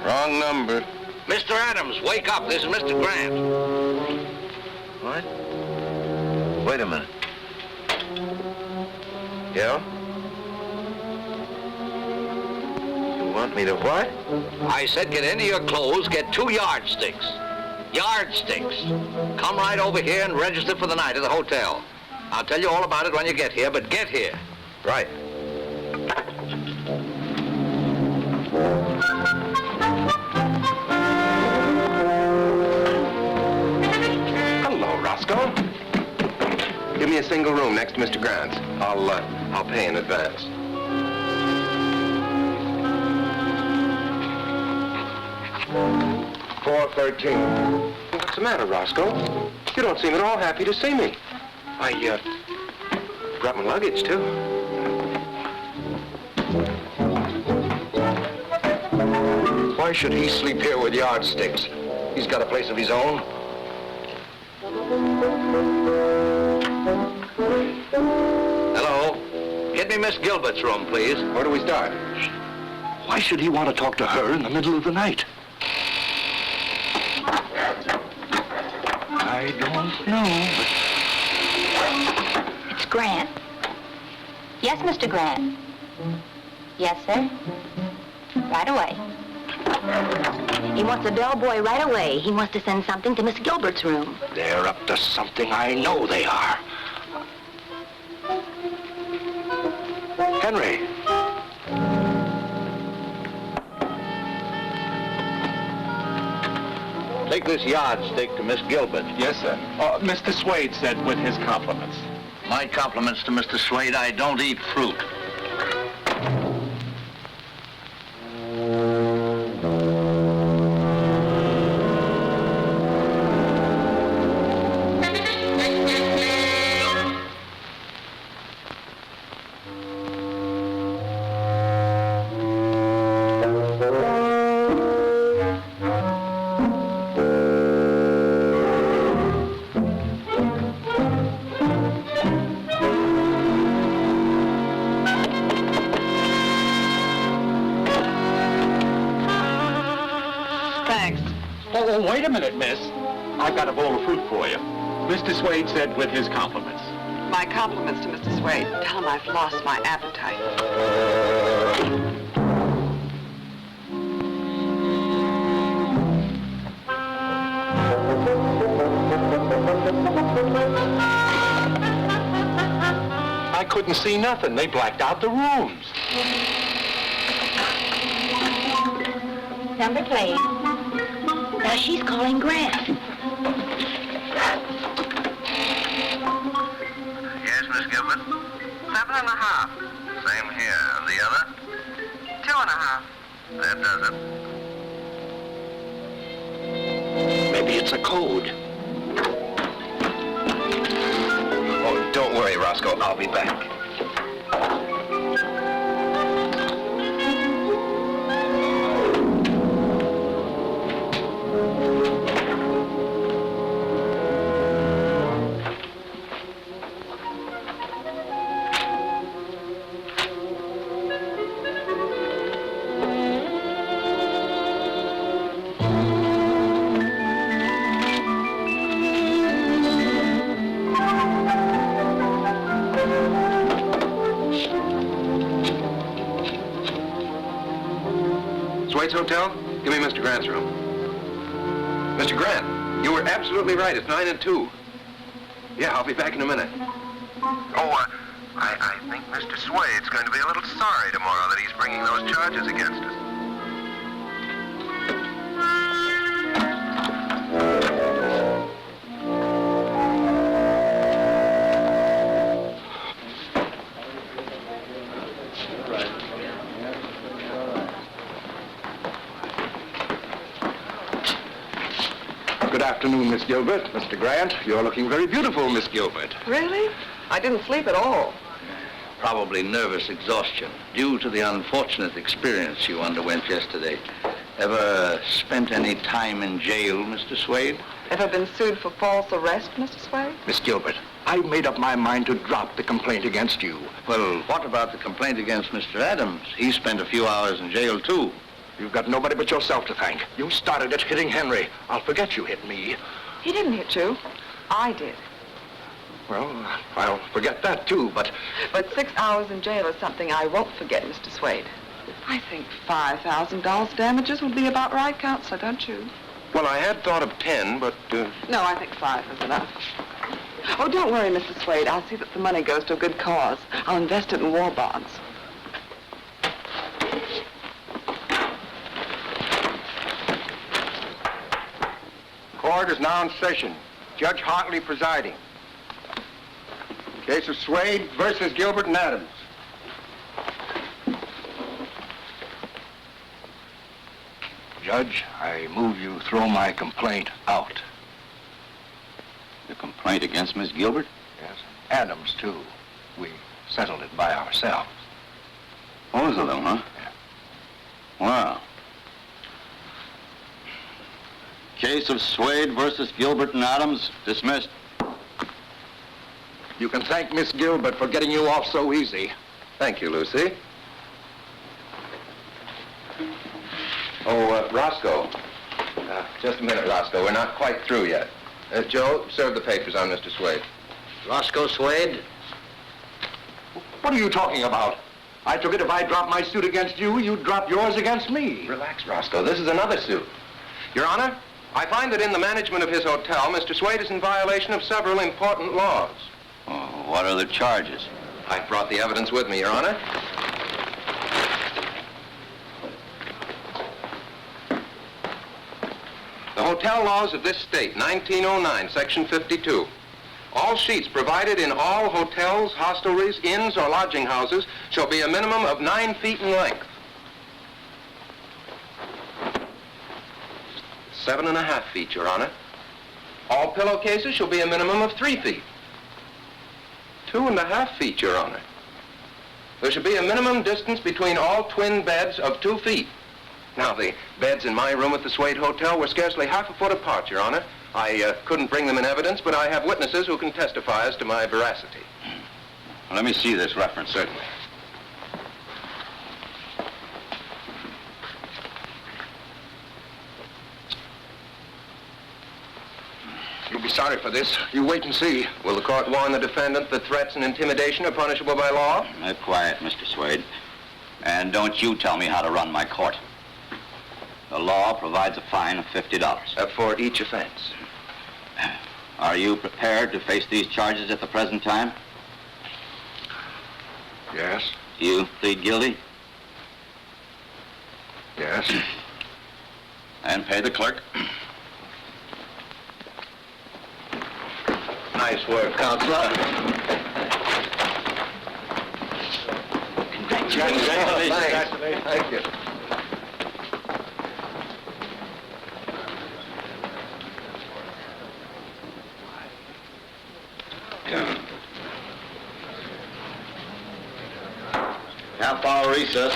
[SPEAKER 3] Wrong number.
[SPEAKER 4] Mr. Adams, wake up. This is Mr. Grant.
[SPEAKER 3] What? Wait a minute. Yeah? You want me to what?
[SPEAKER 4] I said get into your clothes, get 2 yardsticks. Yardsticks. Come right over here and register for the night at the hotel. I'll tell you all about it when you get here, but get here.
[SPEAKER 3] Right. Hello, Roscoe. Give me a single room next to Mr. Grant's. I'll pay in advance. $413. What's the matter, Roscoe? You don't seem at all happy to see me. I brought my luggage, too.
[SPEAKER 2] Why should he sleep here with yardsticks? He's got a place of his own.
[SPEAKER 4] Hello? Get me Miss Gilbert's room, please.
[SPEAKER 3] Where do we start?
[SPEAKER 2] Why should he want to talk to her in the middle of the night? I don't know, but...
[SPEAKER 12] It's Grant. Yes, Mr. Grant. Yes, sir. Right away. He wants a bellboy right away. He wants to send something to Miss Gilbert's room.
[SPEAKER 2] They're up to something. I know they are. Henry.
[SPEAKER 4] Take this yardstick to Miss Gilbert.
[SPEAKER 5] Yes, sir. Mr. Swade said with his compliments.
[SPEAKER 4] My compliments to Mr. Swade. I don't eat fruit.
[SPEAKER 5] Oh, wait a minute, miss. I've got a bowl of fruit for you. Mr. Swade said with his compliments.
[SPEAKER 7] My compliments to Mr. Swade. Tell him I've lost my appetite.
[SPEAKER 3] I couldn't see nothing. They blacked out the rooms.
[SPEAKER 12] Number plate. Now she's calling Grant.
[SPEAKER 4] Yes, Miss Gilbert?
[SPEAKER 7] 7.5.
[SPEAKER 4] Same here. And the other?
[SPEAKER 7] 2.5.
[SPEAKER 4] That does it.
[SPEAKER 2] Maybe it's a code.
[SPEAKER 3] Oh, don't worry, Roscoe. I'll be back. Swade's hotel? Give me Mr. Grant's room. Mr. Grant, you were absolutely right. It's 9 and 2. Yeah, I'll be back in a minute. Oh, I think Mr. Swade's going to be a little sorry tomorrow that he's bringing those charges against us.
[SPEAKER 2] Good afternoon, Miss Gilbert. Mr. Grant, you're looking very beautiful, Miss Gilbert.
[SPEAKER 7] Really? I didn't sleep at all.
[SPEAKER 4] Probably nervous exhaustion due to the unfortunate experience you underwent yesterday. Ever spent any time in jail, Mr. Swade?
[SPEAKER 7] Ever been sued for false arrest, Mr. Swade?
[SPEAKER 2] Miss Gilbert, I've made up my mind to drop the complaint against you.
[SPEAKER 4] Well, what about the complaint against Mr. Adams? He spent a few hours in jail, too.
[SPEAKER 2] You've got nobody but yourself to thank. You started it hitting Henry. I'll forget you hit me.
[SPEAKER 7] He didn't hit you. I did.
[SPEAKER 2] Well, I'll forget that, too, but...
[SPEAKER 7] But 6 hours in jail is something I won't forget, Mr. Swade. I think $5,000 damages would be about right, Counselor, don't you?
[SPEAKER 3] Well, I had thought of 10, but...
[SPEAKER 7] No, I think 5 is enough. Oh, don't worry, Mr. Swade. I'll see that the money goes to a good cause. I'll invest it in war bonds.
[SPEAKER 2] Court is now in session. Judge Hartley presiding. Case of Swade versus Gilbert and Adams. Judge, I move you throw my complaint out.
[SPEAKER 11] The complaint against Miss Gilbert?
[SPEAKER 2] Yes. Adams, too. We settled it by ourselves.
[SPEAKER 11] Both of them, huh?
[SPEAKER 2] Yeah.
[SPEAKER 11] Wow. Case of Swade versus Gilbert and Adams, dismissed.
[SPEAKER 2] You can thank Miss Gilbert for getting you off so easy.
[SPEAKER 3] Thank you, Lucy. Oh, Roscoe. Just a minute, Roscoe. We're not quite through yet. Joe, serve the papers on Mr. Swade.
[SPEAKER 4] Roscoe Swade?
[SPEAKER 2] What are you talking about? I took it if I dropped my suit against you, you'd drop yours against me.
[SPEAKER 3] Relax, Roscoe. This is another suit. Your Honor, I find that in the management of his hotel, Mr. Swade is in violation of several important laws.
[SPEAKER 11] Oh, what are the charges?
[SPEAKER 3] I've brought the evidence with me, Your Honor. The hotel laws of this state, 1909, Section 52. All sheets provided in all hotels, hostelries, inns, or lodging houses shall be a minimum of 9 feet in length. 7.5 feet, Your Honor. All pillowcases shall be a minimum of 3 feet. 2.5 feet, Your Honor. There should be a minimum distance between all twin beds of 2 feet. Now, the beds in my room at the Swade Hotel were scarcely half a foot apart, Your Honor. I couldn't bring them in evidence, but I have witnesses who can testify as to my veracity.
[SPEAKER 11] Let me see this reference.
[SPEAKER 3] Certainly.
[SPEAKER 2] You'll be sorry for this. You wait and see.
[SPEAKER 3] Will the court warn the defendant that threats and intimidation are punishable by law?
[SPEAKER 11] Quiet, Mr. Swade. And don't you tell me how to run my court. The law provides a fine of $50.
[SPEAKER 3] For each offense.
[SPEAKER 11] Are you prepared to face these charges at the present time?
[SPEAKER 2] Yes.
[SPEAKER 11] You plead guilty?
[SPEAKER 2] Yes.
[SPEAKER 11] And pay the clerk.
[SPEAKER 4] Nice work, Counselor.
[SPEAKER 3] Congratulations. Thank you.
[SPEAKER 11] Half-hour recess.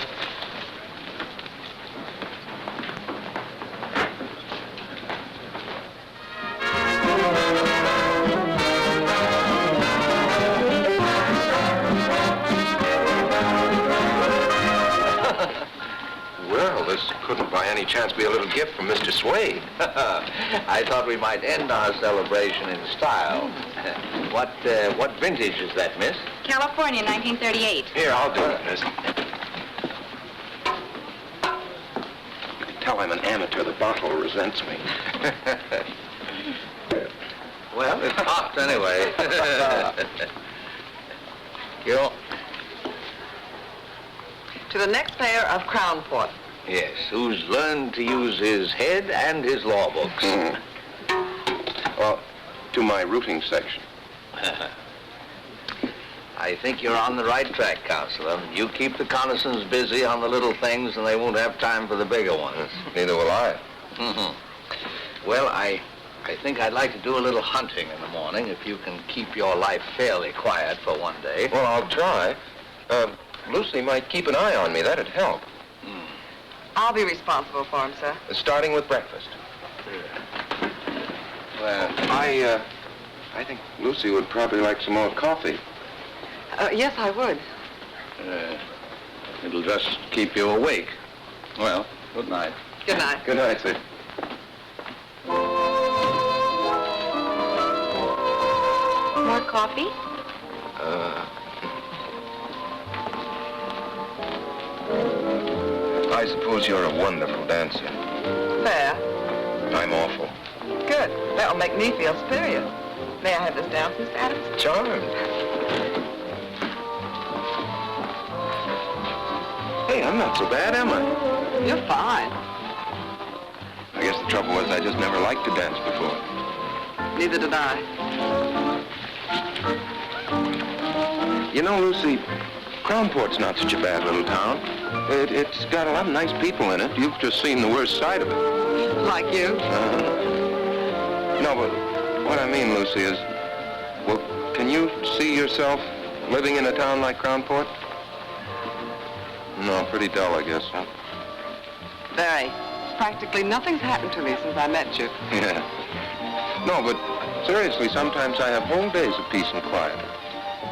[SPEAKER 3] Well, this couldn't by any chance be a little gift from Mr. Swade.
[SPEAKER 4] I thought we might end our celebration in style. What vintage is that, miss?
[SPEAKER 12] California, 1938.
[SPEAKER 3] Here, I'll do it, miss. I'm an amateur, the bottle resents me.
[SPEAKER 4] Well, it's hot anyway. You?
[SPEAKER 7] To the next mayor of Crownport.
[SPEAKER 4] Yes, who's learned to use his head and his law books.
[SPEAKER 3] Well, to my routing section.
[SPEAKER 4] I think you're on the right track, Counselor. You keep the Connisons busy on the little things, and they won't have time for the bigger ones.
[SPEAKER 3] Neither will I.
[SPEAKER 4] Well, I think I'd like to do a little hunting in the morning, if you can keep your life fairly quiet for one day.
[SPEAKER 3] Well, I'll try. Lucy might keep an eye on me. That'd help.
[SPEAKER 7] I'll be responsible for him, sir.
[SPEAKER 3] Starting with breakfast. Well, I think Lucy would probably like some more coffee.
[SPEAKER 7] Yes, I would.
[SPEAKER 4] It'll just keep you awake. Well, good night.
[SPEAKER 7] Good night.
[SPEAKER 3] Good night, sir.
[SPEAKER 12] More coffee?
[SPEAKER 3] I suppose you're a wonderful dancer.
[SPEAKER 7] Fair.
[SPEAKER 3] I'm awful.
[SPEAKER 7] Good. That'll make me feel superior. May I have this dance, Mr. Adams?
[SPEAKER 3] Charmed. Hey, I'm not so bad, am I?
[SPEAKER 7] You're fine.
[SPEAKER 3] I guess the trouble was I just never liked to dance before.
[SPEAKER 7] Neither did I.
[SPEAKER 3] You know, Lucy, Crownport's not such a bad little town. It's got a lot of nice people in it. You've just seen the worst side of it.
[SPEAKER 7] Like you?
[SPEAKER 3] No, but what I mean, Lucy, is, well, can you see yourself living in a town like Crownport? No, pretty dull, I guess, huh?
[SPEAKER 7] Very. Practically nothing's happened to me since I met you.
[SPEAKER 3] Yeah. No, but seriously, sometimes I have whole days of peace and quiet.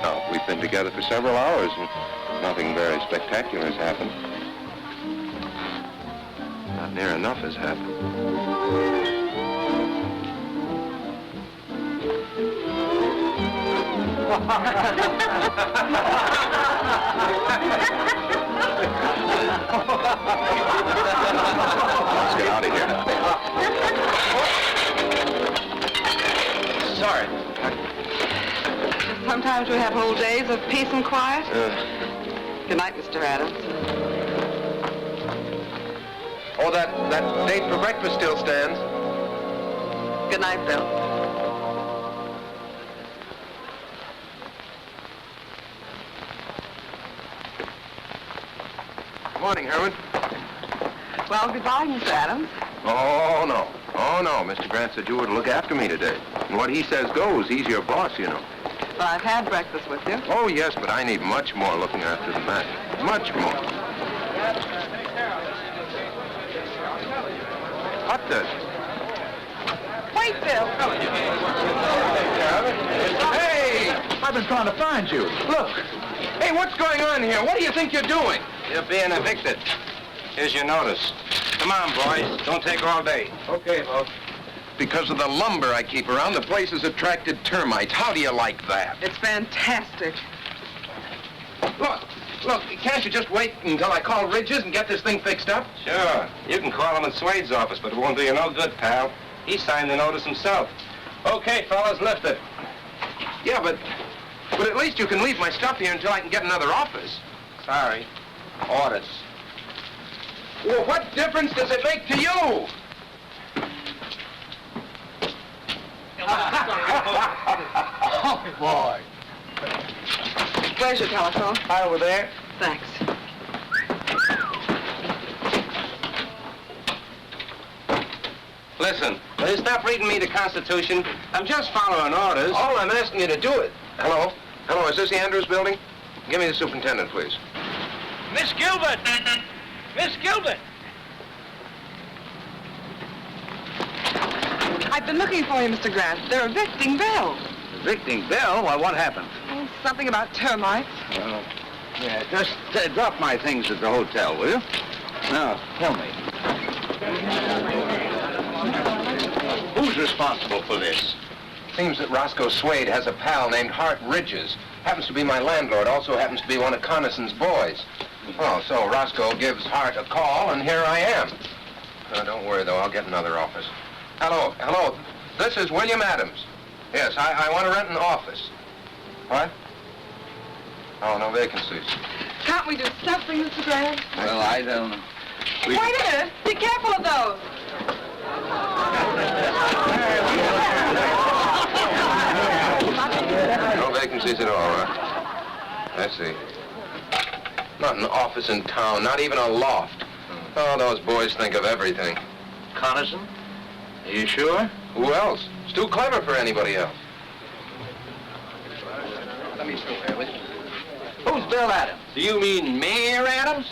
[SPEAKER 3] Now, we've been together for several hours, and nothing very spectacular has happened. Not near enough has happened. Let's get out of here now.
[SPEAKER 4] Sorry.
[SPEAKER 7] Sometimes we have whole days of peace and quiet. Good night, Mr. Adams.
[SPEAKER 3] Oh, that date for breakfast still stands.
[SPEAKER 7] Good night, Bill.
[SPEAKER 3] Good morning, Herman.
[SPEAKER 7] Well, goodbye, Mr. Adams.
[SPEAKER 3] Oh, no. Oh, no. Mr. Grant said you were to look after me today. And what he says goes. He's your boss, you know.
[SPEAKER 7] Well, I've had breakfast with you.
[SPEAKER 3] Oh, yes, but I need much more looking after than that. Much more. What the?
[SPEAKER 7] Wait, Bill.
[SPEAKER 3] Hey!
[SPEAKER 5] I've been trying to find you.
[SPEAKER 3] Look. Hey, what's going on here? What do you think you're doing?
[SPEAKER 10] You're being evicted. Here's your notice. Come on, boys. Don't take all day.
[SPEAKER 3] Okay, boss. Because of the lumber I keep around, the place has attracted termites. How do you like that?
[SPEAKER 7] It's fantastic.
[SPEAKER 3] Look, can't you just wait until I call Ridges and get this thing fixed up?
[SPEAKER 10] Sure. You can call him at Swade's office, but it won't do you no good, pal. He signed the notice himself. Okay, fellas, lift it.
[SPEAKER 3] Yeah, but at least you can leave my stuff here until I can get another office.
[SPEAKER 10] Sorry. Orders.
[SPEAKER 3] Well, what difference does it make to you?
[SPEAKER 10] Oh, boy.
[SPEAKER 7] Where's your telephone?
[SPEAKER 10] Right over there.
[SPEAKER 7] Thanks.
[SPEAKER 10] Listen, will you stop reading me the Constitution? I'm just following orders.
[SPEAKER 3] All I'm asking you to do it. Hello? Hello, is this the Andrews building? Give me the superintendent, please.
[SPEAKER 6] Miss Gilbert! Miss Gilbert!
[SPEAKER 7] I've been looking for you, Mr. Grant. They're evicting Bill.
[SPEAKER 4] Evicting Bill? Why, what happened?
[SPEAKER 7] Oh, something about termites.
[SPEAKER 4] Yeah, just drop my things at the hotel, will you? Now, tell me. Who's responsible for this?
[SPEAKER 3] Seems that Roscoe Swade has a pal named Hart Ridges. Happens to be my landlord, also happens to be one of Connison's boys. Oh, so Roscoe gives Hart a call, and here I am. Don't worry, though. I'll get another office. Hello. This is William Adams. Yes, I want to rent an office. What? Oh, no vacancies.
[SPEAKER 7] Can't we do something, Mr. Grant?
[SPEAKER 4] Well, I don't know.
[SPEAKER 7] Wait a minute. Be careful of those.
[SPEAKER 3] No vacancies at all, huh? I see. Not an office in town, not even a loft. Oh, those boys think of everything.
[SPEAKER 4] Coniston? Are you sure?
[SPEAKER 3] Who else? It's too clever for anybody else. Let me through here with you.
[SPEAKER 4] Who's Bill Adams?
[SPEAKER 3] Do you mean Mayor Adams?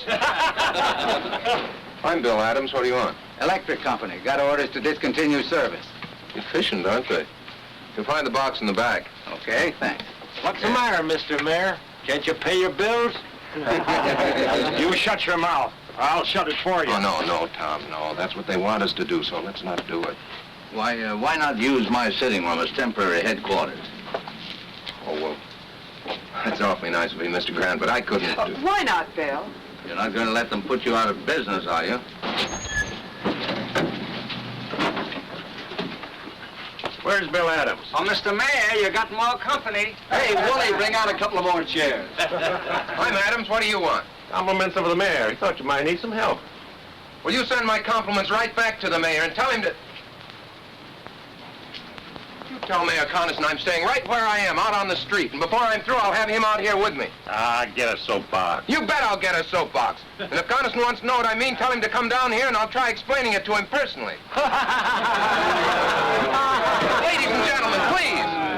[SPEAKER 3] I'm Bill Adams. What do you want?
[SPEAKER 1] Electric company. Got orders to discontinue service.
[SPEAKER 3] Efficient, aren't they? You'll find the box in the back.
[SPEAKER 1] Okay, thanks.
[SPEAKER 10] What's the matter, Mr. Mayor? Can't you pay your bills? You shut your mouth. I'll shut it for you.
[SPEAKER 3] Oh, no, Tom, no. That's what they want us to do, so let's not do it.
[SPEAKER 4] Why not use my sitting room as temporary headquarters?
[SPEAKER 3] Oh, well, that's awfully nice of you, Mr. Grant, but I couldn't do...
[SPEAKER 7] Why not, Bill?
[SPEAKER 4] You're not going to let them put you out of business, are you?
[SPEAKER 10] Where's Bill Adams?
[SPEAKER 8] Oh, Mr. Mayor, you got more company.
[SPEAKER 1] Hey, Wooly, bring out a couple of more chairs.
[SPEAKER 3] I'm Adams. What do you want?
[SPEAKER 2] Compliments of the mayor. He thought you might need some help.
[SPEAKER 3] Will you send my compliments right back to the mayor and tell him to... You tell Mayor Coniston I'm staying right where I am, out on the street. And before I'm through, I'll have him out here with me.
[SPEAKER 2] Get a soapbox.
[SPEAKER 3] You bet I'll get a soapbox. And if Coniston wants to know what I mean, tell him to come down here and I'll try explaining it to him personally. Ladies and gentlemen,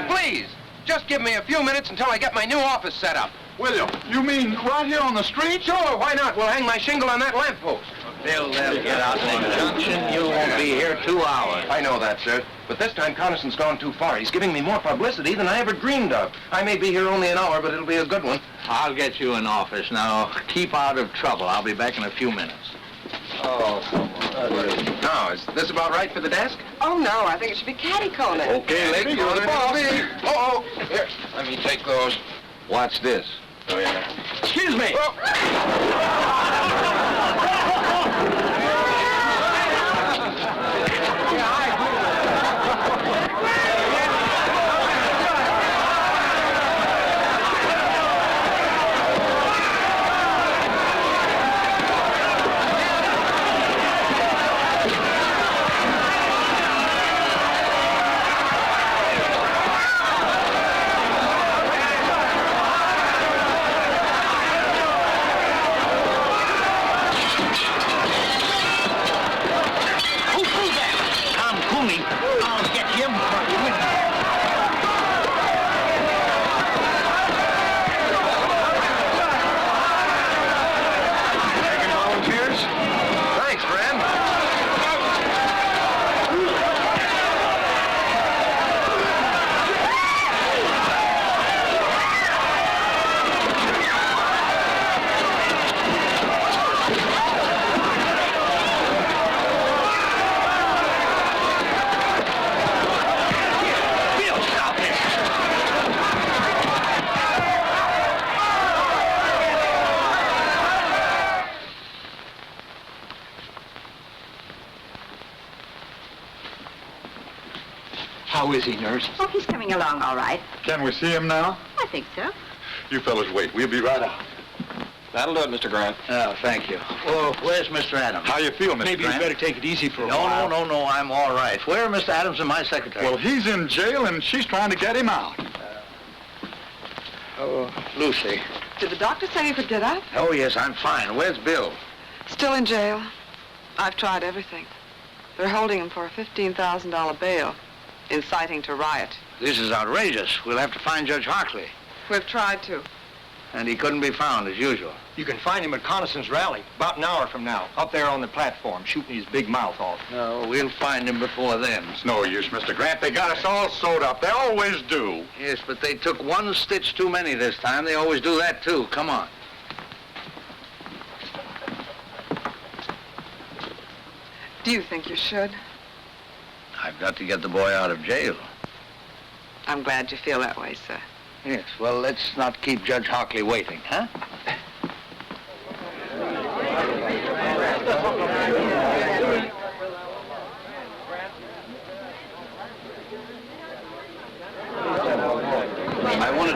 [SPEAKER 3] please, just give me a few minutes until I get my new office set up.
[SPEAKER 5] William, you mean right here on the street?
[SPEAKER 3] Sure, why not? We'll hang my shingle on that lamppost.
[SPEAKER 4] Bill, they'll get out in the junction. You won't be here 2 hours.
[SPEAKER 3] I know that, sir. But this time Coniston's gone too far. He's giving me more publicity than I ever dreamed of. I may be here only an hour, but it'll be a good one.
[SPEAKER 4] I'll get you an office. Now, keep out of trouble. I'll be back in a few minutes.
[SPEAKER 3] Oh, now, is this about right for the desk?
[SPEAKER 7] Oh, no. I think it should be catty-corner.
[SPEAKER 3] Okay, lady, you're the boss. Oh, here, let me take those.
[SPEAKER 4] Watch this.
[SPEAKER 3] Oh, yeah.
[SPEAKER 10] Excuse me.
[SPEAKER 3] Thanks, friend.
[SPEAKER 8] How is he, nurse?
[SPEAKER 12] Oh, he's coming along all right.
[SPEAKER 5] Can we see him now?
[SPEAKER 12] I think so.
[SPEAKER 5] You fellas wait. We'll be right out.
[SPEAKER 8] That'll do it, Mr. Grant.
[SPEAKER 4] Oh, thank you. Oh, where's Mr. Adams?
[SPEAKER 5] How you feel, Mr.
[SPEAKER 8] Maybe you
[SPEAKER 5] Grant?
[SPEAKER 8] better take it easy for a while.
[SPEAKER 4] No, I'm all right. Where are Mr. Adams and my secretary?
[SPEAKER 5] Well, he's in jail, and she's trying to get him out.
[SPEAKER 4] Lucy.
[SPEAKER 7] Did the doctor say you could get up?
[SPEAKER 4] Oh, yes, I'm fine. Where's Bill?
[SPEAKER 7] Still in jail. I've tried everything. They're holding him for a $15,000 bail, inciting to riot.
[SPEAKER 4] This is outrageous. We'll have to find Judge Harkley.
[SPEAKER 7] We've tried to.
[SPEAKER 4] And he couldn't be found, as usual.
[SPEAKER 8] You can find him at Coniston's rally, about an hour from now, up there on the platform, shooting his big mouth off.
[SPEAKER 4] No, we'll find him before then.
[SPEAKER 5] It's no use, Mr. Grant. They got us all sewed up. They always do.
[SPEAKER 4] Yes, but they took one stitch too many this time. They always do that, too. Come on.
[SPEAKER 7] Do you think you should?
[SPEAKER 4] I've got to get the boy out of jail.
[SPEAKER 7] I'm glad you feel that way, sir.
[SPEAKER 4] Yes, well, let's not keep Judge Harkley waiting, huh?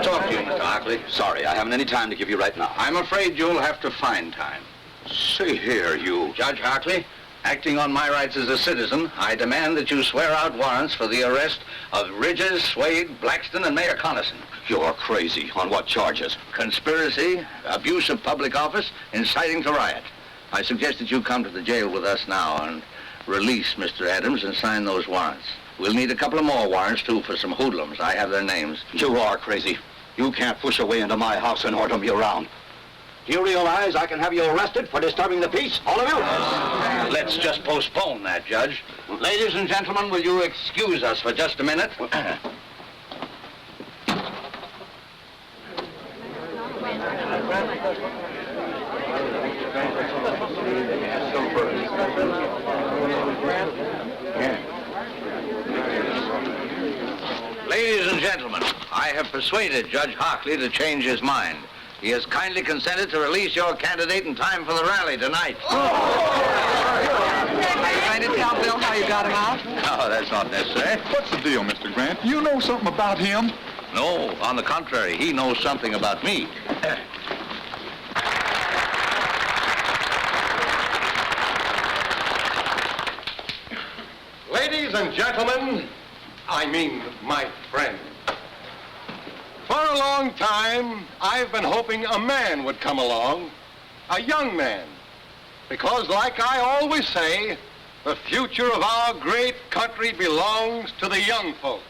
[SPEAKER 4] talk to you, Mr. Hockley.
[SPEAKER 11] Sorry, I haven't any time to give you right now.
[SPEAKER 4] I'm afraid you'll have to find time.
[SPEAKER 11] See here, you...
[SPEAKER 4] Judge Hockley, acting on my rights as a citizen, I demand that you swear out warrants for the arrest of Ridges, Swade, Blackston, and Mayor Connison.
[SPEAKER 11] You're crazy. On what charges?
[SPEAKER 4] Conspiracy, abuse of public office, inciting to riot. I suggest that you come to the jail with us now and release Mr. Adams and sign those warrants. We'll need a couple of more warrants, too, for some hoodlums. I have their names.
[SPEAKER 11] You are crazy. You can't push a way into my house and order me around. Do you realize I can have you arrested for disturbing the peace, all of you?
[SPEAKER 4] Let's just postpone that, Judge. Ladies and gentlemen, will you excuse us for just a minute? Ladies and gentlemen, I have persuaded Judge Hockley to change his mind. He has kindly consented to release your candidate in time for the rally tonight.
[SPEAKER 7] Are you trying to tell Bill how you got him out?
[SPEAKER 4] No, that's not necessary.
[SPEAKER 5] What's the deal, Mr. Grant? You know something about him?
[SPEAKER 4] No, on the contrary, he knows something about me.
[SPEAKER 2] Ladies and gentlemen, I mean my friend. For a long time, I've been hoping a man would come along, a young man. Because like I always say, the future of our great country belongs to the young folks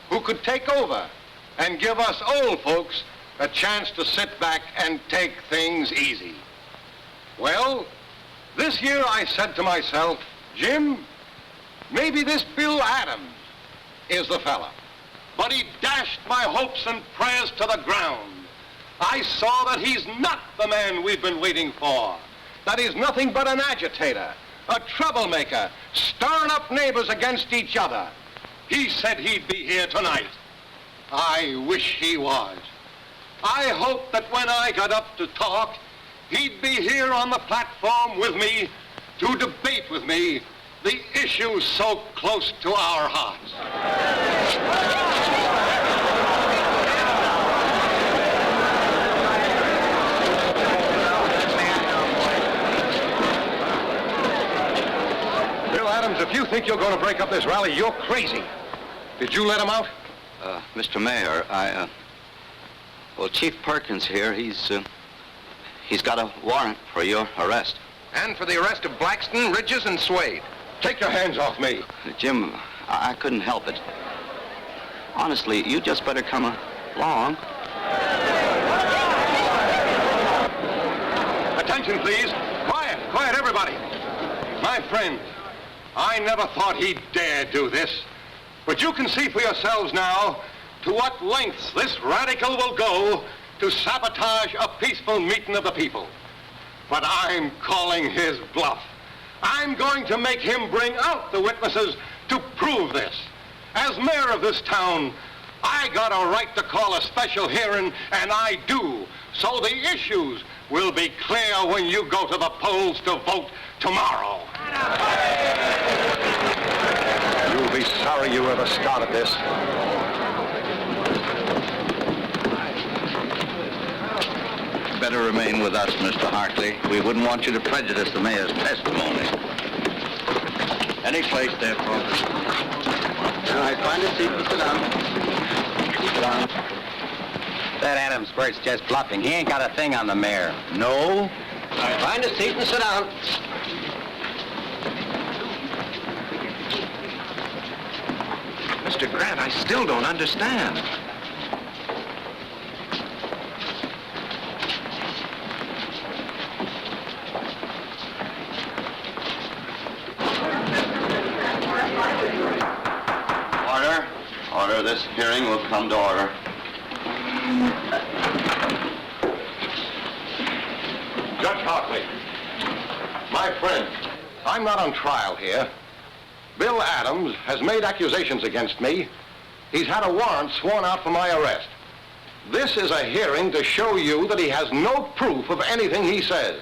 [SPEAKER 2] who could take over and give us old folks a chance to sit back and take things easy. Well, this year I said to myself, Jim, maybe this Bill Adams is the fella. But he dashed my hopes and prayers to the ground. I saw that he's not the man we've been waiting for. That he's nothing but an agitator, a troublemaker, stirring up neighbors against each other. He said he'd be here tonight. I wish he was. I hope that when I got up to talk, he'd be here on the platform with me to debate with me the issues so close to our hearts. Bill Adams, if you think you're going to break up this rally, you're crazy. Did you let him out?
[SPEAKER 11] Mr. Mayor, well, Chief Perkins here, he's got a warrant for your arrest.
[SPEAKER 3] And for the arrest of Blackston, Ridges, and Swade.
[SPEAKER 2] Take your hands off me.
[SPEAKER 11] Jim, I couldn't help it. Honestly, you just better come along.
[SPEAKER 2] Attention, please. Quiet, quiet, everybody. My friend, I never thought he'd dare do this. But you can see for yourselves now to what lengths this radical will go to sabotage a peaceful meeting of the people. But I'm calling his bluff. I'm going to make him bring out the witnesses to prove this. As mayor of this town, I got a right to call a special hearing, and I do. So the issues will be clear when you go to the polls to vote tomorrow.
[SPEAKER 9] You'll be sorry you ever started this.
[SPEAKER 4] Better remain with us, Mr. Hartley. We wouldn't want you to prejudice the mayor's testimony. Any place there, folks.
[SPEAKER 11] All right, find a seat and sit down. Sit down.
[SPEAKER 10] That Adams Bert's just bluffing. He ain't got a thing on the mayor.
[SPEAKER 4] No?
[SPEAKER 10] Find a seat and sit down.
[SPEAKER 3] Mr. Grant, I still don't understand.
[SPEAKER 11] Order, this hearing will come to order.
[SPEAKER 2] Judge Hockley, my friend, I'm not on trial here. Bill Adams has made accusations against me. He's had a warrant sworn out for my arrest. This is a hearing to show you that he has no proof of anything he says.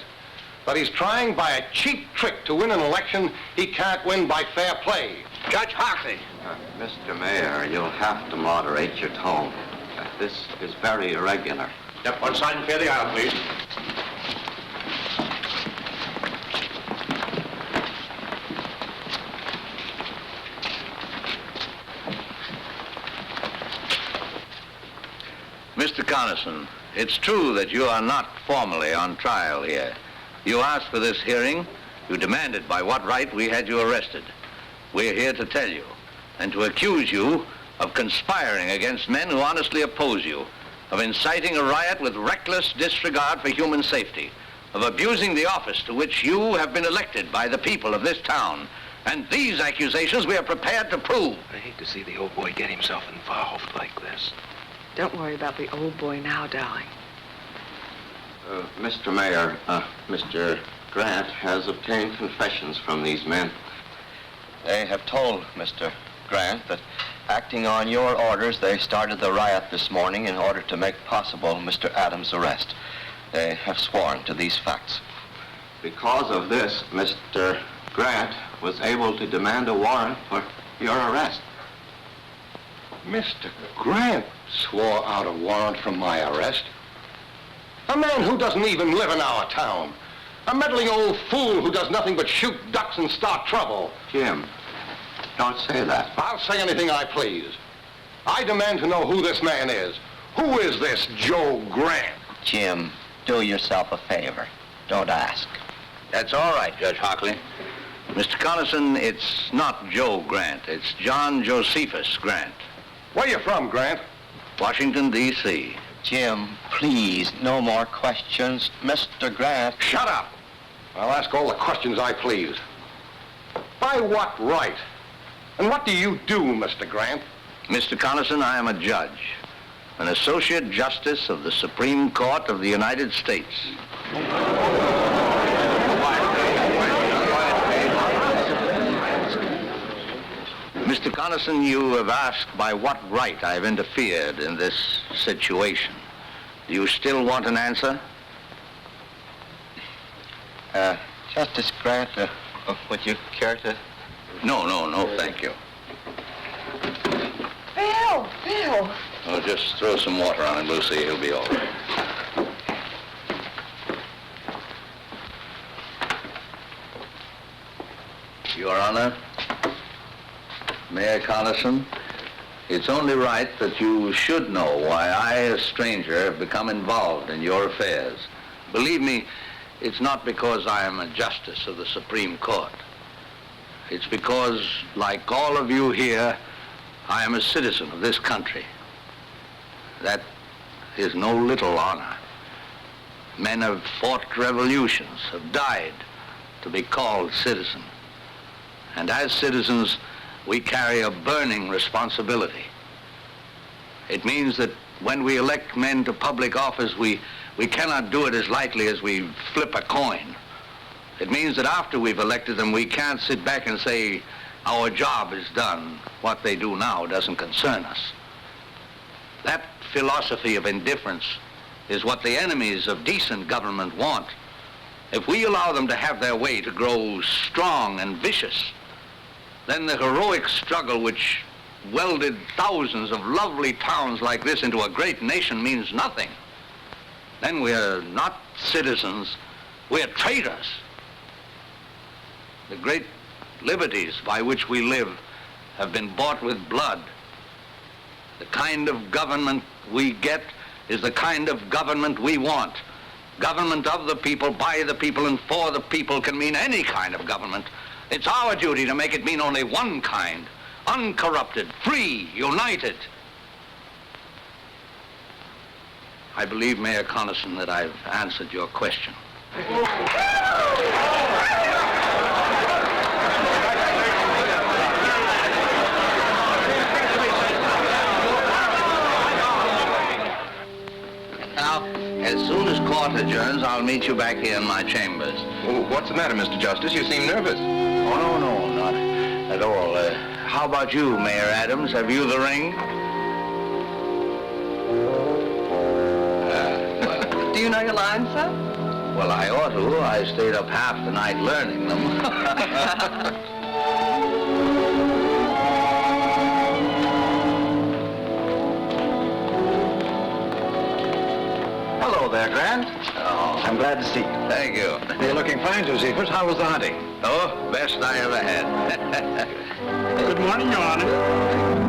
[SPEAKER 2] That he's trying by a cheap trick to win an election he can't win by fair play.
[SPEAKER 3] Judge Hockley.
[SPEAKER 11] Mr. Mayor, you'll have to moderate your tone. This is very irregular.
[SPEAKER 10] Yep, one side and clear the aisle, please.
[SPEAKER 4] Mr. Coniston, it's true that you are not formally on trial here. You asked for this hearing. You demanded by what right we had you arrested. We're here to tell you and to accuse you of conspiring against men who honestly oppose you, of inciting a riot with reckless disregard for human safety, of abusing the office to which you have been elected by the people of this town. And these accusations we are prepared to prove.
[SPEAKER 8] I hate to see the old boy get himself involved like this.
[SPEAKER 7] Don't worry about the old boy now, darling.
[SPEAKER 11] Mr. Mayor, Mr. Grant has obtained confessions from these men.
[SPEAKER 13] They have told Mr. Grant that acting on your orders, they started the riot this morning in order to make possible Mr. Adams' arrest. They have sworn to these facts.
[SPEAKER 11] Because of this, Mr. Grant was able to demand a warrant for your arrest.
[SPEAKER 2] Mr. Grant swore out a warrant for my arrest. A man who doesn't even live in our town. A meddling old fool who does nothing but shoot ducks and start trouble.
[SPEAKER 11] Jim, don't say that.
[SPEAKER 2] I'll say anything I please. I demand to know who this man is. Who is this Joe Grant?
[SPEAKER 13] Jim, do yourself a favor. Don't ask.
[SPEAKER 4] That's all right, Judge Hockley. Mr. Coniston, it's not Joe Grant. It's John Josephus Grant.
[SPEAKER 2] Where you from, Grant?
[SPEAKER 4] Washington, D.C.
[SPEAKER 13] Jim, please, no more questions. Mr. Grant...
[SPEAKER 2] Shut up! I'll ask all the questions I please. By what right? And what do you do, Mr. Grant?
[SPEAKER 4] Mr. Coniston, I am a judge, an Associate Justice of the Supreme Court of the United States. Mr. Coniston, you have asked by what right I've interfered in this situation. Do you still want an answer?
[SPEAKER 13] Justice Grant, would you care to...
[SPEAKER 4] No, thank you.
[SPEAKER 7] Bill!
[SPEAKER 4] Oh, just throw some water on him, Lucy. He'll be all right. Your Honor, Mayor Coniston, it's only right that you should know why I, a stranger, have become involved in your affairs. Believe me, it's not because I am a justice of the Supreme Court. It's because, like all of you here, I am a citizen of this country. That is no little honor. Men have fought revolutions, have died to be called citizen. And as citizens, we carry a burning responsibility. It means that when we elect men to public office, we cannot do it as lightly as we flip a coin. It means that after we've elected them, we can't sit back and say, our job is done. What they do now doesn't concern us. That philosophy of indifference is what the enemies of decent government want. If we allow them to have their way, to grow strong and vicious, then the heroic struggle which welded thousands of lovely towns like this into a great nation means nothing. Then we're not citizens, we're traitors. The great liberties by which we live have been bought with blood. The kind of government we get is the kind of government we want. Government of the people, by the people, and for the people can mean any kind of government. It's our duty to make it mean only one kind, uncorrupted, free, united. I believe, Mayor Coniston, that I've answered your question. Now, as soon as court adjourns, I'll meet you back here in my chambers.
[SPEAKER 3] Well, what's the matter, Mr. Justice? You seem nervous.
[SPEAKER 4] Oh, no, not at all. How about you, Mayor Adams? Have you the ring?
[SPEAKER 7] Do you know your lines, sir?
[SPEAKER 4] Well, I ought to. I stayed up half the night learning them.
[SPEAKER 8] I'm glad to see you.
[SPEAKER 4] Thank you.
[SPEAKER 8] You're looking fine, Josephus. How was the hunting?
[SPEAKER 4] Oh, best I ever had.
[SPEAKER 9] Good morning, Your Honor.